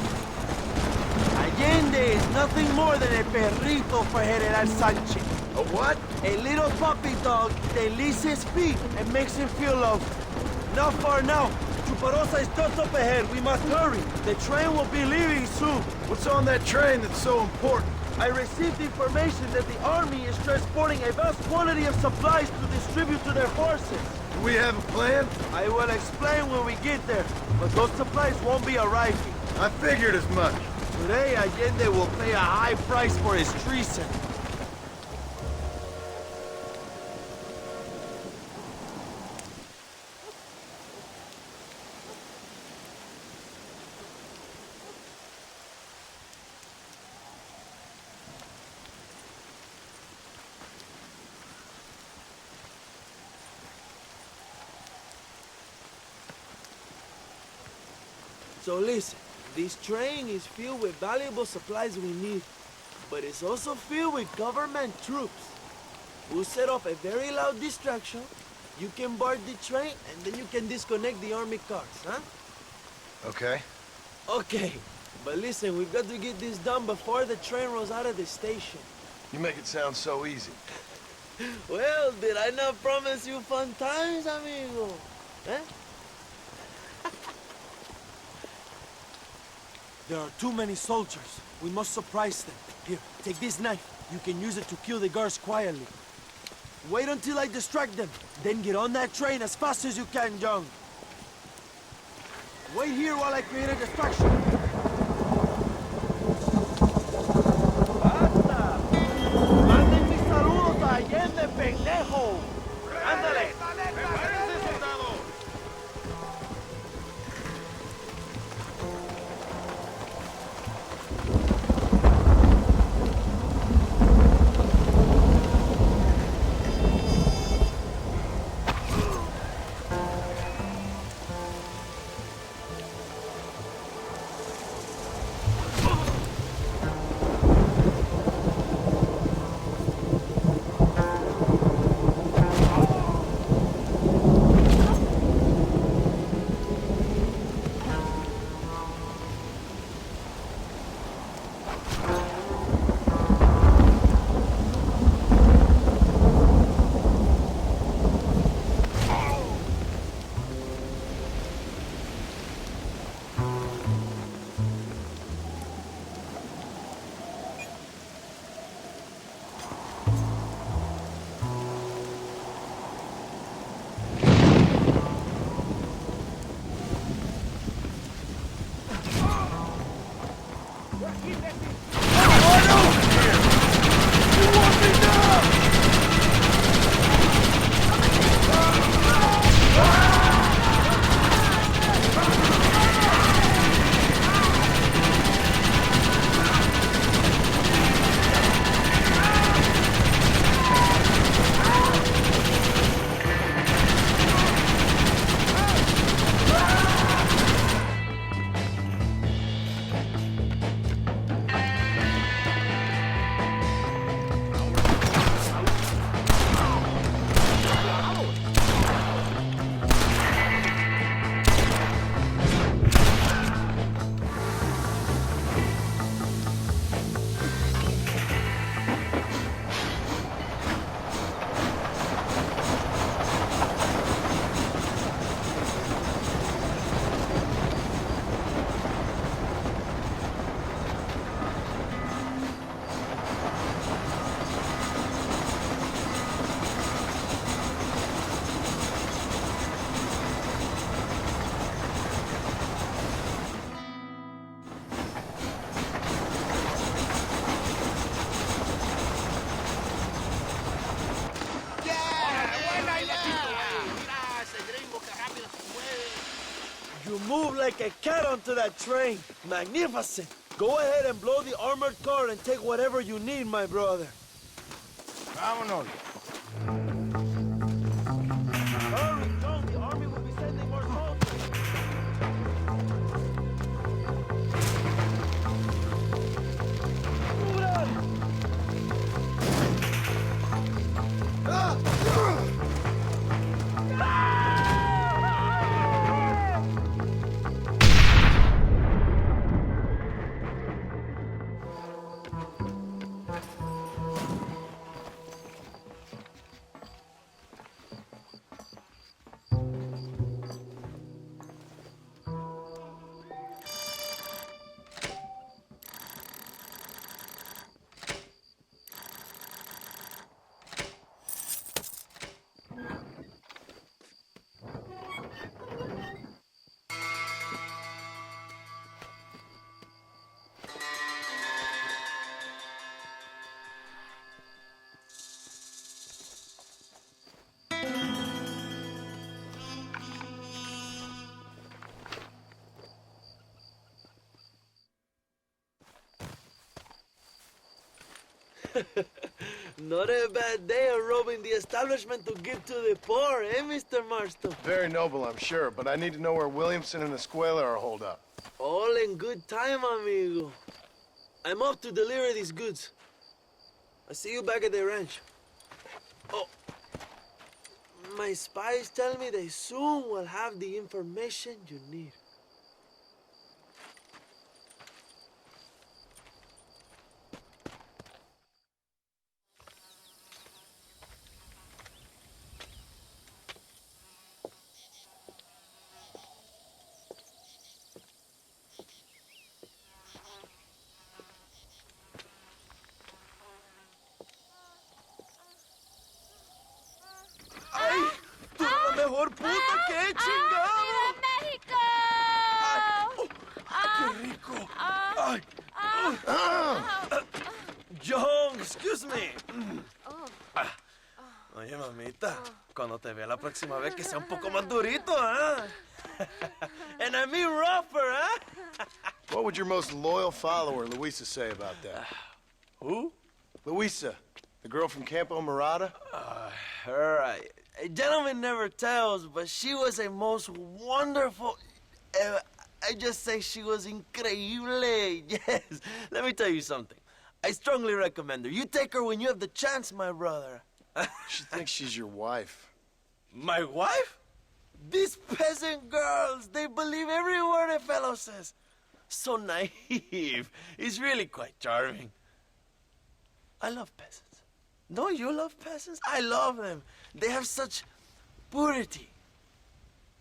Q: Allende is nothing more than a perrito for General Sanchez.
C: A what?
Q: A little puppy dog that licks his feet and makes him feel loved. Not far now. Chuparosa is just up ahead. We must hurry. The train will be leaving soon.
C: What's on that train that's so important?
Q: I received information that the army is transporting a vast quantity of supplies to distribute to their forces.
C: Do we have a plan?
Q: I will explain when we get there, but those supplies won't be arriving.
C: I figured as much.
Q: Today, Allende will pay a high price for his treason. So listen, this train is filled with valuable supplies we need, but it's also filled with government troops. We'll set off a very loud distraction. You can board the train, and then you can disconnect the army cars, huh?
C: Okay.
Q: Okay, but listen, we've got to get this done before the train rolls out of the station.
C: You make it sound so easy.
Q: Well, did I not promise you fun times, amigo? Eh? There are too many soldiers. We must surprise them. Here, take this knife. You can use it to kill the guards quietly. Wait until I distract them. Then get on that train as fast as you can, John. Wait here while I create a distraction. ¡Basta! ¡Manden mis saludos a Allende, pendejo! ¡Ándale! ¡Me parece, soldado! like a cat onto that train. Magnificent. Go ahead and blow the armored car and take whatever you need, my brother.
H: Vámonos.
Q: Hurry, John. The army will be sending more soldiers. Move it on. Not a bad day of robbing the establishment to give to the poor, eh, Mr. Marston?
H: Very noble, I'm sure, but I need to know where Williamson and Escuela are holed up.
Q: All in good time, amigo. I'm off to deliver these goods. I'll see you back at the ranch. Oh, my spies tell me they soon will have the information you need. ¡Mejor puta que he chingado!
K: ¡México!
Q: ¡Qué rico! Ay. John, excuse me. Oye, mamita, cuando te vea la próxima vez que sea un poco más durito, ¿eh? And I mean rougher, ¿eh?
H: What would your most loyal follower, Luisa, say about that?
Q: Who?
H: Luisa, the girl from Campo Murata?
Q: Her, a gentleman never tells, but she was a most wonderful... I just say she was increíble. Yes. Let me tell you something. I strongly recommend her. You take her when you have the chance, my brother.
H: She thinks she's your wife.
Q: My wife? These peasant girls, they believe every word a fellow says. So naive. It's really quite charming. I love peasants. Don't you love peasants? I love them. They have such purity.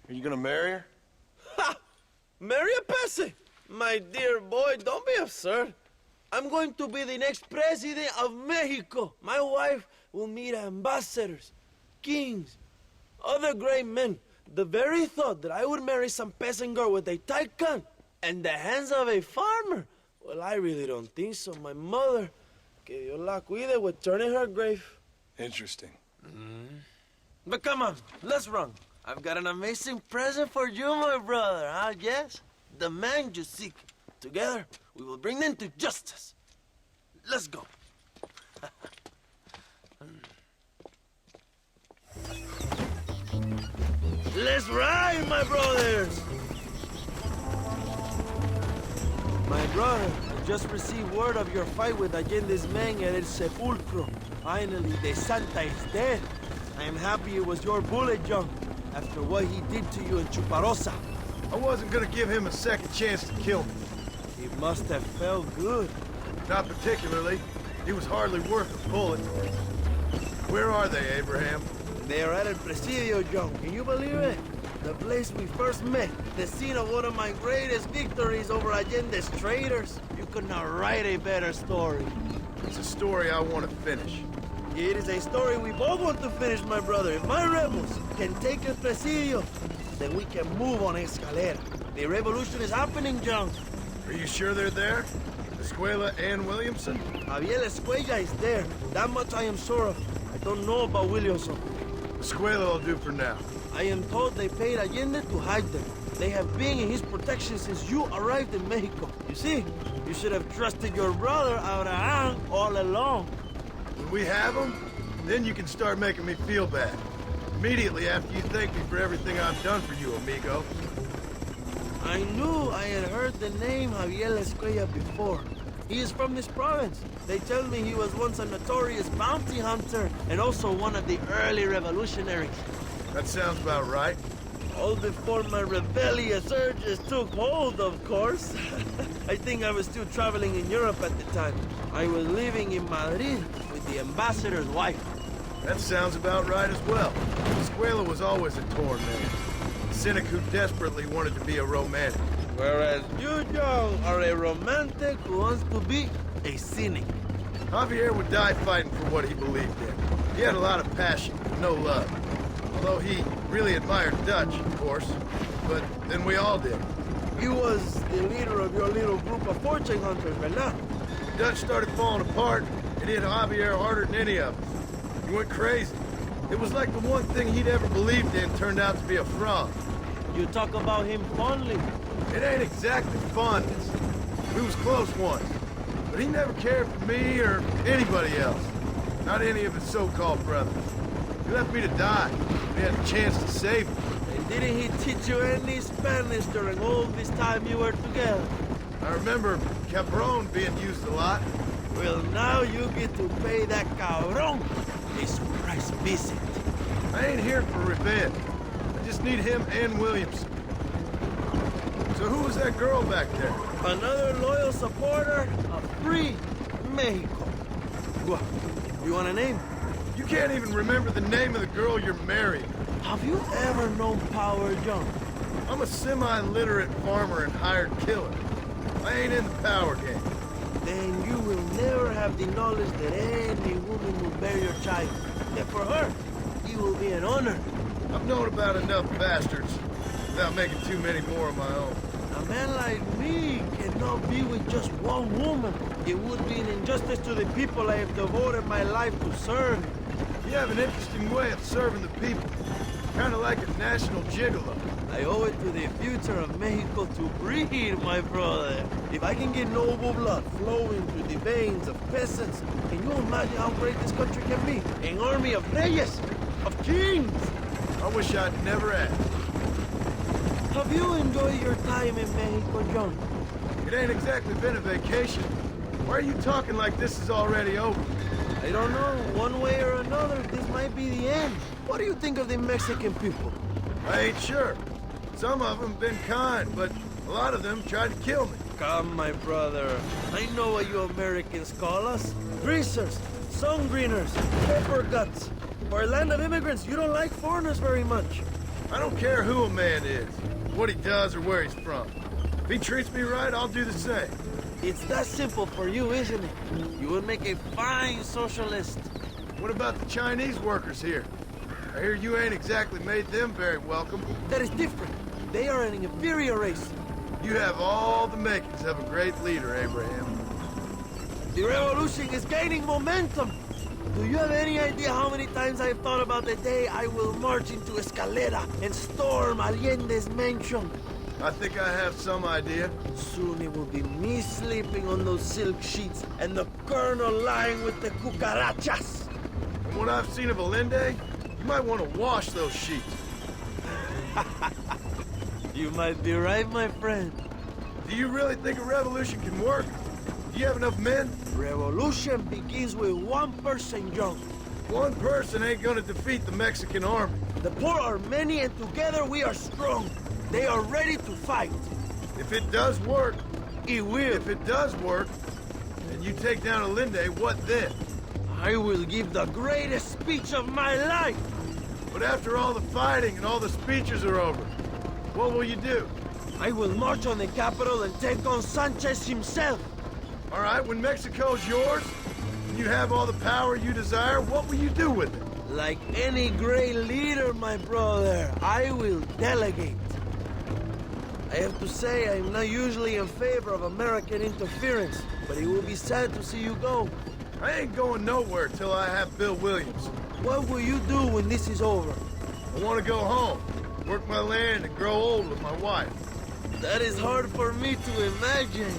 H: Are you gonna marry her?
Q: Ha! Marry a peasant? My dear boy, don't be absurd. I'm going to be the next president of Mexico. My wife will meet ambassadors, kings, other great men. The very thought that I would marry some peasant girl with a tight gun and the hands of a farmer, well, I really don't think so. My mother, que Dios la cuide, would turn in her grave.
H: Interesting.
Q: But come on, let's run. I've got an amazing present for you, my brother, huh? Yes? The man you seek. Together, we will bring them to justice. Let's go. Let's ride, my brothers! My brother, I just received word of your fight with Allende's men at El Sepulcro. Finally, the Santa is dead. I am happy it was your bullet, John, after what he did to you in Chuparosa.
H: I wasn't gonna give him a second chance to kill me.
Q: It must have felt good.
H: Not particularly. He was hardly worth a bullet. Where are they, Abraham?
Q: They are at El Presidio, John. Can you believe it? The place we first met. The scene of one of my greatest victories over Allende's traitors. You could not write a better story.
H: It's a story I want to finish.
Q: It is a story we both want to finish, my brother. If my rebels can take El Presidio, then we can move on Escalera. The revolution is happening, John.
H: Are you sure they're there? Escuela and Williamson?
Q: Javier Escuella is there. That much I am sure of. I don't know about Williamson.
C: Escuela will do for now.
Q: I am told they paid Allende to hide them. They have been in his protection since you arrived in Mexico. You see, you should have trusted your brother Abraham all along.
C: When we have them, then you can start making me feel bad. Immediately after you thank me for everything I've done for you, amigo.
Q: I knew I had heard the name Javier Escuela before. He is from this province. They tell me he was once a notorious bounty hunter and also one of the early revolutionaries.
C: That sounds about right.
Q: All before my rebellious urges took hold, of course. I think I was still traveling in Europe at the time. I was living in Madrid with the ambassador's wife.
C: That sounds about right as well. Escuela was always a torn man. A cynic who desperately wanted to be a romantic.
Q: Whereas you, John, are a romantic who wants to be a cynic.
C: Javier would die fighting for what he believed in. He had a lot of passion, but no love. Although he really admired Dutch, of course. But then we all did.
Q: He was the leader of your little group of fortune hunters, ¿verdad?
C: Dutch started falling apart, and hit Javier harder than any of us. He went crazy. It was like the one thing he'd ever believed in turned out to be a fraud.
Q: You talk about him fondly.
C: It ain't exactly fondness. We was close once. But he never cared for me or anybody else. Not any of his so-called brothers. He left me to die. We had a chance to save him.
Q: And didn't he teach you any Spanish during all this time you were together?
C: I remember cabron being used a lot.
Q: Well, now you get to pay that cabron a surprise visit.
C: I ain't here for revenge. I just need him and Williamson. So who was that girl back there?
Q: Another loyal supporter of free Mexico. What? You want a name?
C: You can't even remember the name of the girl you're marrying.
Q: Have you ever known Power, John?
C: I'm a semi-literate farmer and hired killer. I ain't in the power game.
Q: Then you will never have the knowledge that any woman will bear your child. And for her, it will be an honor.
C: I've known about enough bastards without making too many more of my own.
Q: A man like me cannot be with just one woman. It would be an injustice to the people I have devoted my life to serve.
C: You have an interesting way of serving the people. Kind of like a national gigolo.
Q: I owe it to the future of Mexico to breed, my brother. If I can get noble blood flowing through the veins of peasants, can you imagine how great this country can be? An army of reyes, of kings.
C: I wish I'd never asked.
Q: Have you enjoyed your time in Mexico, John?
C: It ain't exactly been a vacation. Why are you talking like this is already over?
Q: I don't know. One way or another, this might be the end. What do you think of the Mexican people?
C: I ain't sure. Some of them been kind, but a lot of them tried to kill me.
Q: Come, my brother. I know what you Americans call us. Greasers, sun greeners, pepper guts. For a land of immigrants, you don't like foreigners very much.
C: I don't care who a man is, what he does, or where he's from. If he treats me right, I'll do the same.
Q: It's that simple for you, isn't it? You would make a fine socialist.
C: What about the Chinese workers here? I hear you ain't exactly made them very welcome.
Q: That is different. They are an inferior race.
C: You have all the makings of a great leader, Abraham.
Q: The revolution is gaining momentum. Do you have any idea how many times I've thought about the day I will march into Escalera and storm Allende's mansion?
C: I think I have some idea.
Q: Soon it will be me sleeping on those silk sheets and the colonel lying with the cucarachas.
C: From what I've seen of Allende, you might want to wash those sheets.
Q: You might be right, my friend.
C: Do you really think a revolution can work? Do you have enough men?
Q: Revolution begins with one person, John.
C: One person ain't gonna defeat the Mexican army.
Q: The poor are many and together we are strong. They are ready to fight.
C: If it does work,
Q: it will.
C: If it does work, and you take down Allende, what then?
Q: I will give the greatest speech of my life.
C: But after all the fighting and all the speeches are over, what will you do?
Q: I will march on the capital and take on Sanchez himself.
C: All right, when Mexico's yours, and you have all the power you desire, what will you do with it?
Q: Like any great leader, my brother, I will delegate. I have to say, I'm not usually in favor of American interference, but it will be sad to see you go.
C: I ain't going nowhere till I have Bill Williams.
Q: What will you do when this is over?
H: I want to go home, work my land, and grow old with my wife.
Q: That is hard for me to imagine.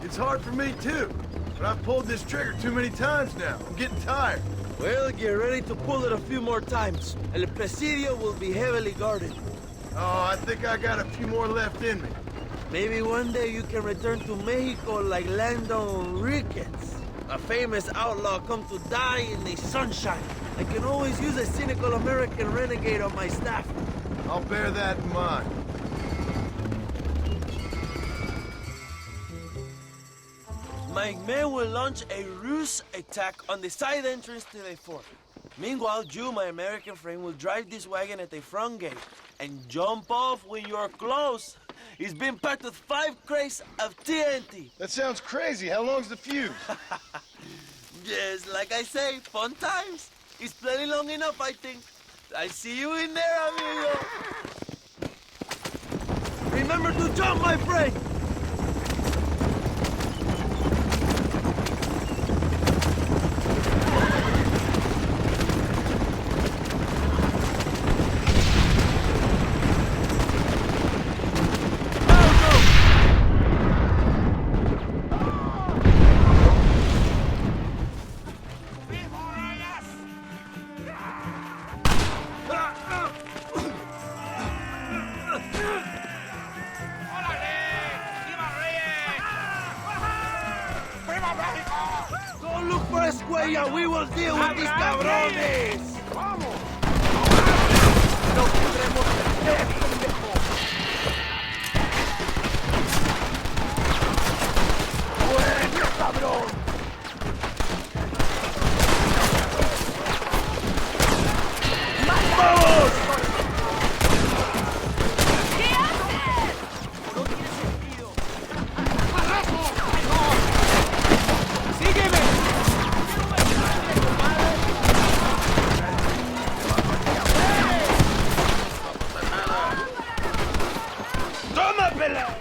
H: It's hard for me, too. But I've pulled this trigger too many times now. I'm getting tired.
Q: Well, get ready to pull it a few more times. El Presidio will be heavily guarded.
H: Oh, I think I got a few more left in me.
Q: Maybe one day you can return to Mexico like Lando Enriquez. A famous outlaw come to die in the sunshine. I can always use a cynical American renegade on my staff.
H: I'll bear that in mind.
Q: My men will launch a ruse attack on the side entrance to the fort. Meanwhile, you, my American friend, will drive this wagon at the front gate and jump off when you're close. It's been packed with 5 crates of TNT.
H: That sounds crazy. How long's the fuse?
Q: Yes, like I say, fun times. It's plenty long enough, I think. I see you in there, amigo. Remember to jump, my friend. Don't look for Escuella. We will deal with these cabrones.
N: ¡Vamos!
Q: No tendremos pendejo. ¡Bueno, cabrón! ¡Vamos!
K: ¿Qué haces?
Q: No tiene sentido.
N: ¡Sígueme!
Q: ¡Toma, pelado!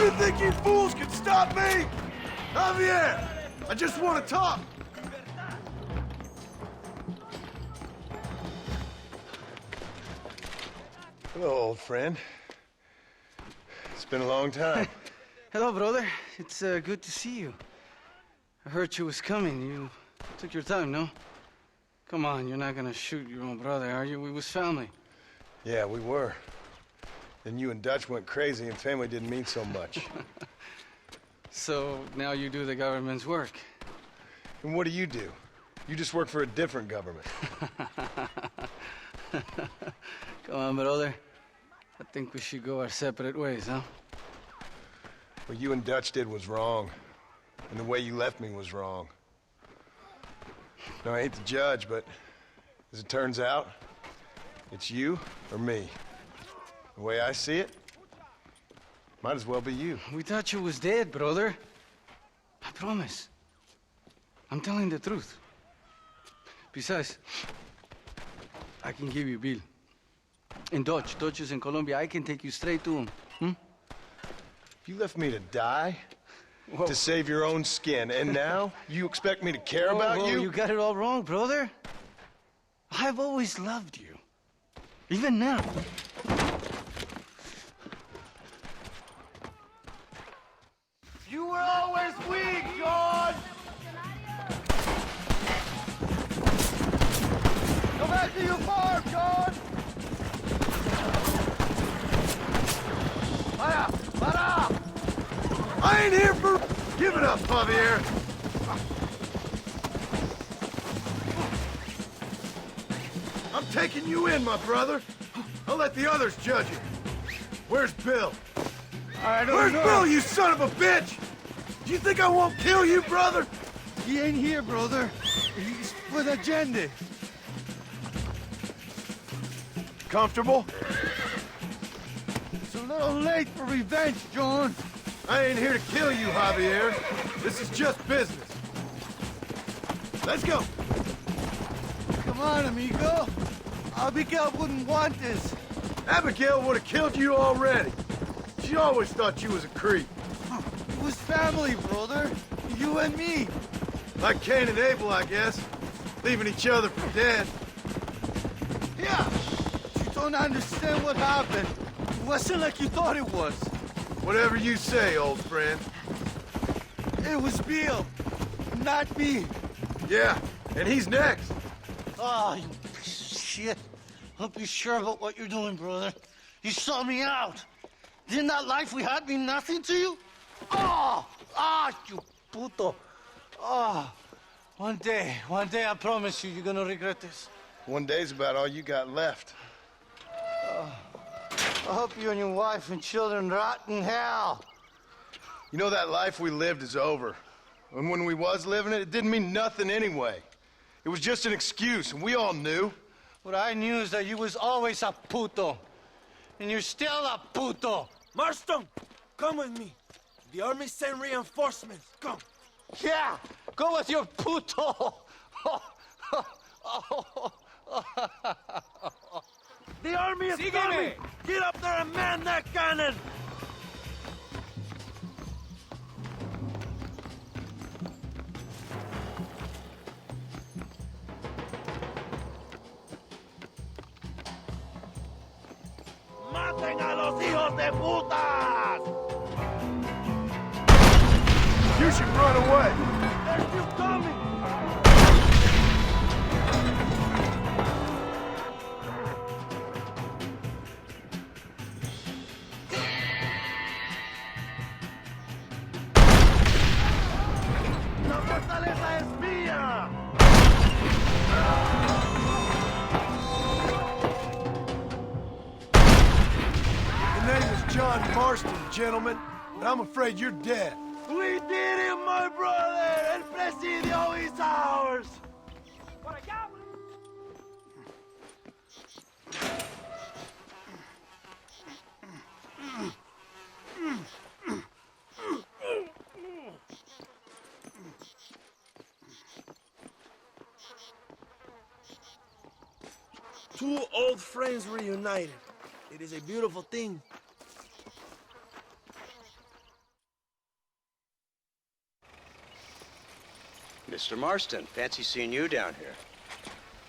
H: You think you fools can stop me? Javier, I just want to talk. Hello, old friend. It's been a long time.
S: Hello, brother. It's good to see you. I heard you was coming. You took your time, no? Come on, you're not gonna shoot your own brother, are you? We was family.
H: Yeah, we were. Then you and Dutch went crazy and family didn't mean so much.
S: So now you do the government's work.
H: And what do? You just work for a different government.
S: Come on, brother. I think we should go our separate ways, huh?
H: What you and Dutch did was wrong. And the way you left me was wrong. Now, I hate to judge, but as it turns out, it's you or me. The way I see it, might as well be you.
S: We thought you was dead, brother. I promise. I'm telling the truth. Besides, I can give you Bill. And Dutch is in Colombia. I can take you straight to him.
H: You left me to die?
S: Whoa.
H: To save your own skin, and now you expect me to care about you?
S: You got it all wrong, brother. I've always loved you. Even now.
H: You were always weak, George! Go back to your farm, George! Para! I ain't here for... Give it up, Javier! I'm taking you in, my brother. I'll let the others judge you. Where's Bill?
F: I don't
H: Where's
F: know.
H: Bill, you son of a bitch? Do you think I won't kill you, brother?
F: He ain't here, brother. He's with Allende.
H: Comfortable?
F: It's a little late for revenge, John.
H: I ain't here to kill you, Javier. This is just business. Let's go.
S: Come on, amigo. Abigail wouldn't want this.
H: Abigail would have killed you already. She always thought you was a creep.
S: It was family, brother. You and me.
H: Like Cain and Abel, I guess. Leaving each other for dead.
S: Yeah. You don't understand what happened. It wasn't like you thought it was.
H: Whatever you say, old friend.
S: It was Bill, not me.
H: Yeah, and he's next.
T: Oh, you piece of shit. Hope you're sure about what you're doing, brother. You saw me out. Didn't that life we had mean nothing to you? Oh! Ah, you puto.
S: Oh, one day, I promise you, you're gonna regret this.
H: One day's about all you got left.
S: I hope you and your wife and children rot in hell.
H: You know, that life we lived is over. And when we was living it, it didn't mean nothing anyway. It was just an excuse, and we all knew.
S: What I knew is that you was always a puto. And you're still a puto.
Q: Marston, come with me. The army sent reinforcements. Come.
S: Yeah, go with your puto.
Q: The army is coming. Get up there and man that cannon. ¡Maten a los hijos de putas!
H: You should run away.
Q: They're still coming. ¡La fortaleza es mía!
H: The name is John Marston, gentlemen, but I'm afraid you're dead.
Q: We did it, my brother! El presidio is ours! Two old friends reunited. It is a beautiful thing.
U: Mr. Marston, fancy seeing you down here.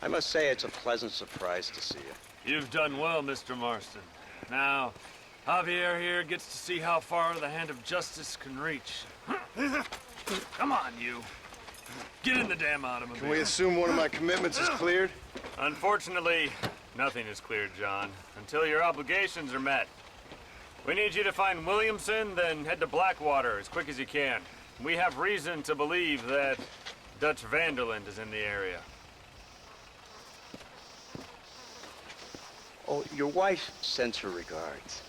U: I must say it's a pleasant surprise to see you.
V: You've done well, Mr. Marston. Now, Javier here gets to see how far the hand of justice can reach. Come on, you. Get in the damn automobile.
H: Can we assume one of my commitments is cleared?
V: Unfortunately, nothing is cleared, John, until your obligations are met. We need you to find Williamson, then head to Blackwater as quick as you can. We have reason to believe that Dutch Vanderland is in the area.
U: Oh, your wife sends her regards.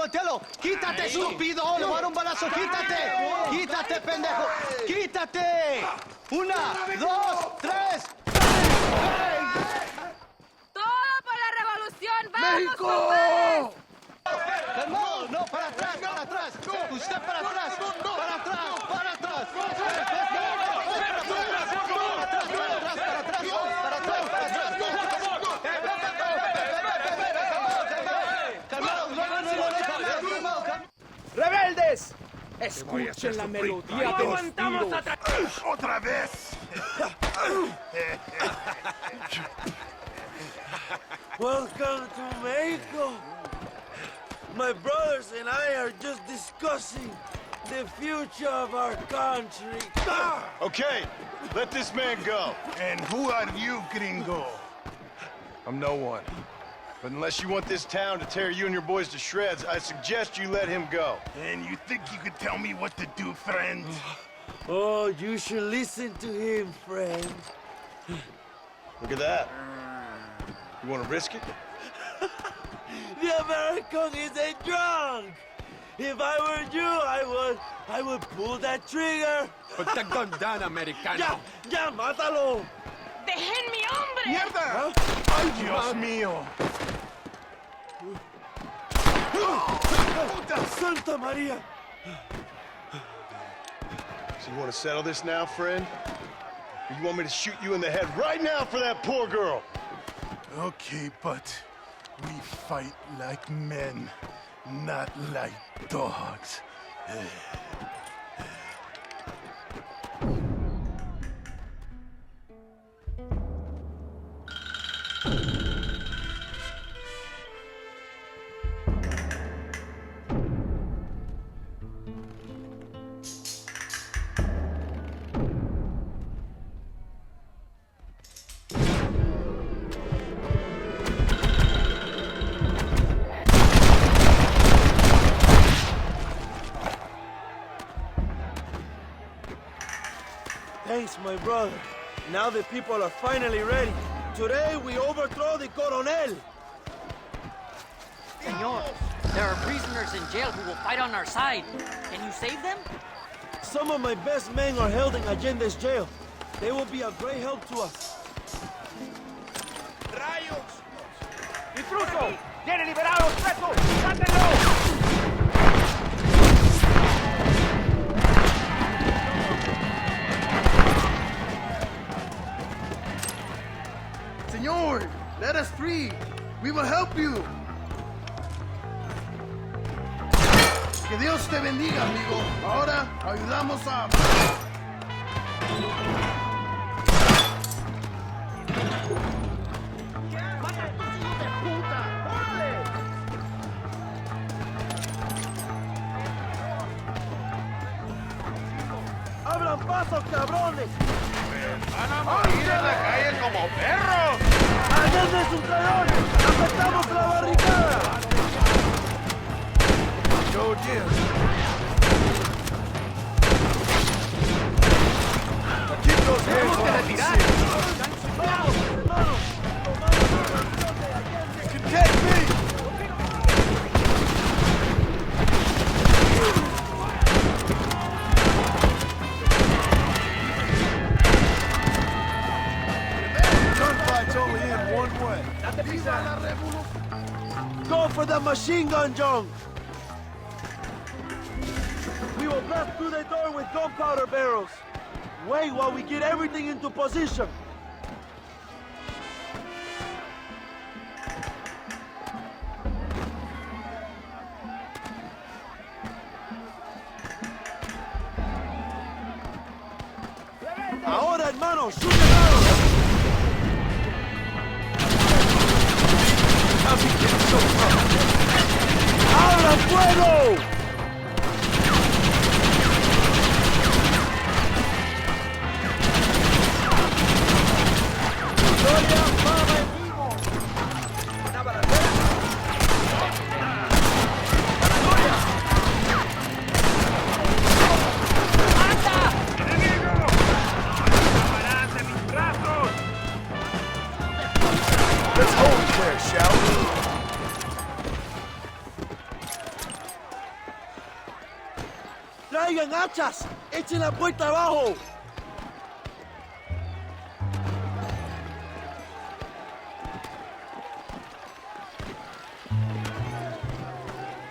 T: Voltealo. Quítate, estúpido. Le voy a dar un balazo. Quítate. Quítate, pendejo. Quítate. 1, 2, 3.
K: ¡Todo por la revolución! ¡Vamos,
T: ¡México!
K: compadres!
T: Calmado. No, para atrás. Usted para atrás. Para atrás.
F: ¡Rebeldes! Escuchen la melodía de los tiros.
I: ¡Otra vez!
Q: Welcome to Mexico. My brothers and I are just discussing the future of our country.
H: Okay, let this man go.
I: And who are you, gringo?
H: I'm no one. But unless you want this town to tear you and your boys to shreds, I suggest you let him go.
I: And you think you could tell me what to do, friend?
Q: Oh, you should listen to him, friend.
H: Look at that. You want to risk it?
Q: The American is a drunk! If I were you, I would pull that trigger!
E: Put the gun down, Americano!
Q: ¡Ya, mátalo!
J: ¡Dejen mi hombre!
H: ¡Mierda! ¡Ay, Dios mío!
Q: ¡Santa María!
H: So you want to settle this now, friend? Or you want me to shoot you in the head right now for that poor girl?
B: Okay, but we fight like men, not like dogs.
Q: Thanks, my brother. Now the people are finally ready. Today we overthrow the Coronel.
L: Senor, there are prisoners in jail who will fight on our side. Can you save them?
Q: Some of my best men are held in Allende's jail. They will be a great help to us.
N: ¡Rayos! ¡Intruso! ¡Tiene liberado los presos! ¡Sátenlo!
T: Señor, let us free. We will help you. Que Dios te bendiga, amigo. Ahora ayudamos a...
Q: ¡Abran paso, cabrones!
N: ¡Van a morir en la calle como perros!
Q: ¡Allende es un traidor! ¡Aceptamos la barricada!
H: Go again. Keep those hands off me. You can catch me! Gunfight's only in one way.
Q: Go for the machine gun, John! We will blast through the door with gunpowder barrels. Wait while we get everything into position. Ahora, hermano, shoot it out! ¡Abra fuego!
H: Let's hold it there, shall we?
Q: ¡Traigan hachas! ¡Echen la puerta abajo!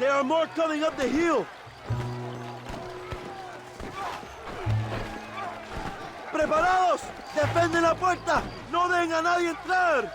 Q: There are more coming up the hill! ¡Preparados! ¡Defienden la puerta! ¡No dejen a nadie entrar!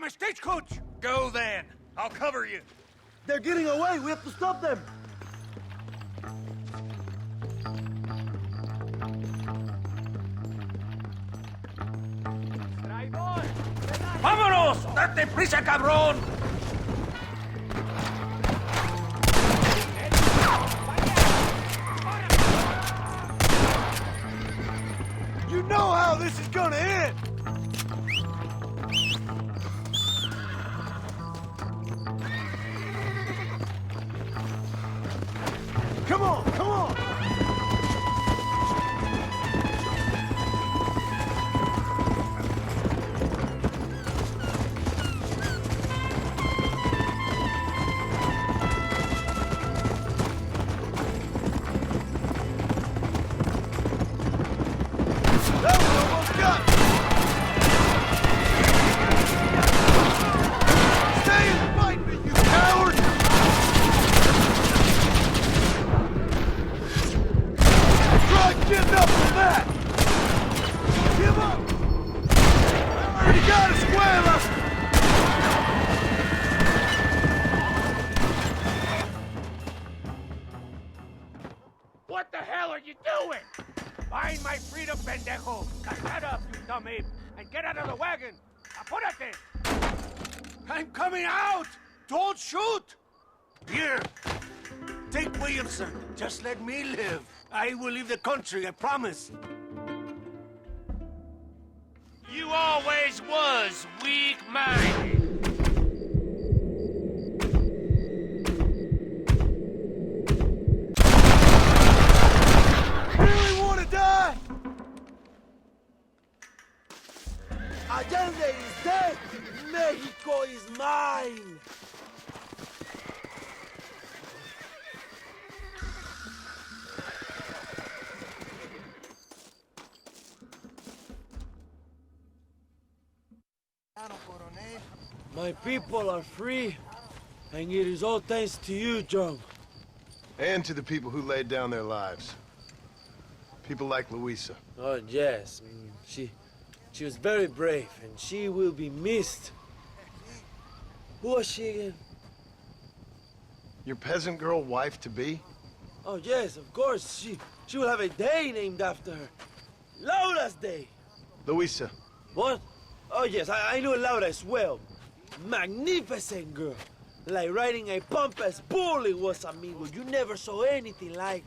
A: my stagecoach!
D: Go then. I'll cover you.
Q: They're getting away. We have to stop them.
F: ¡Vámonos! ¡Date prisa, cabrón!
A: You know how this is gonna end! Come on, come on! That one almost got me. Stay and fight me, you coward! Try getting up from that! Give up! I already got a square.
N: What the hell are you doing? Find my freedom, pendejo! Shut up, you dumb ape! And get out of the wagon! Apúrate!
A: I'm coming out! Don't shoot! Here, take Williamson. Just let me live. I will leave the country, I promise.
M: You always was weak-minded.
A: Really want to die?
Q: Allende is dead. Mexico is mine. My people are free, and it is all thanks to you, John.
H: And to the people who laid down their lives. People like Luisa.
Q: Oh, yes. She was very brave, and she will be missed. Who was she again?
H: Your peasant girl wife-to-be?
Q: Oh, yes, of course. She will have a day named after her. Laura's Day.
H: Luisa.
Q: What? Oh, yes, I know Laura as well. Magnificent girl. Like riding a pompous bull it was, amigo. You never saw anything like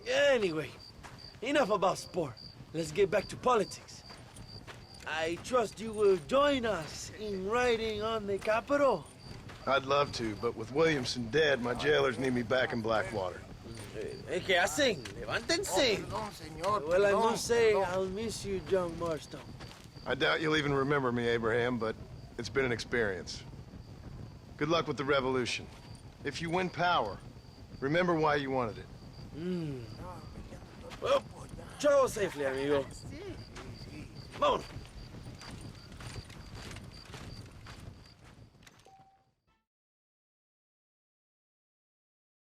Q: it. Anyway, enough about sport. Let's get back to politics. I trust you will join us in riding on the Capitol.
H: I'd love to, but with Williamson dead, my jailers need me back in Blackwater.
Q: ¿Qué hacen? Levántense. Well, I must say, I'll miss you, John Marston.
H: I doubt you'll even remember me, Abraham, but it's been an experience. Good luck with the revolution. If you win power, remember why you wanted it.
Q: Well, travel safely, amigo. Vámonos.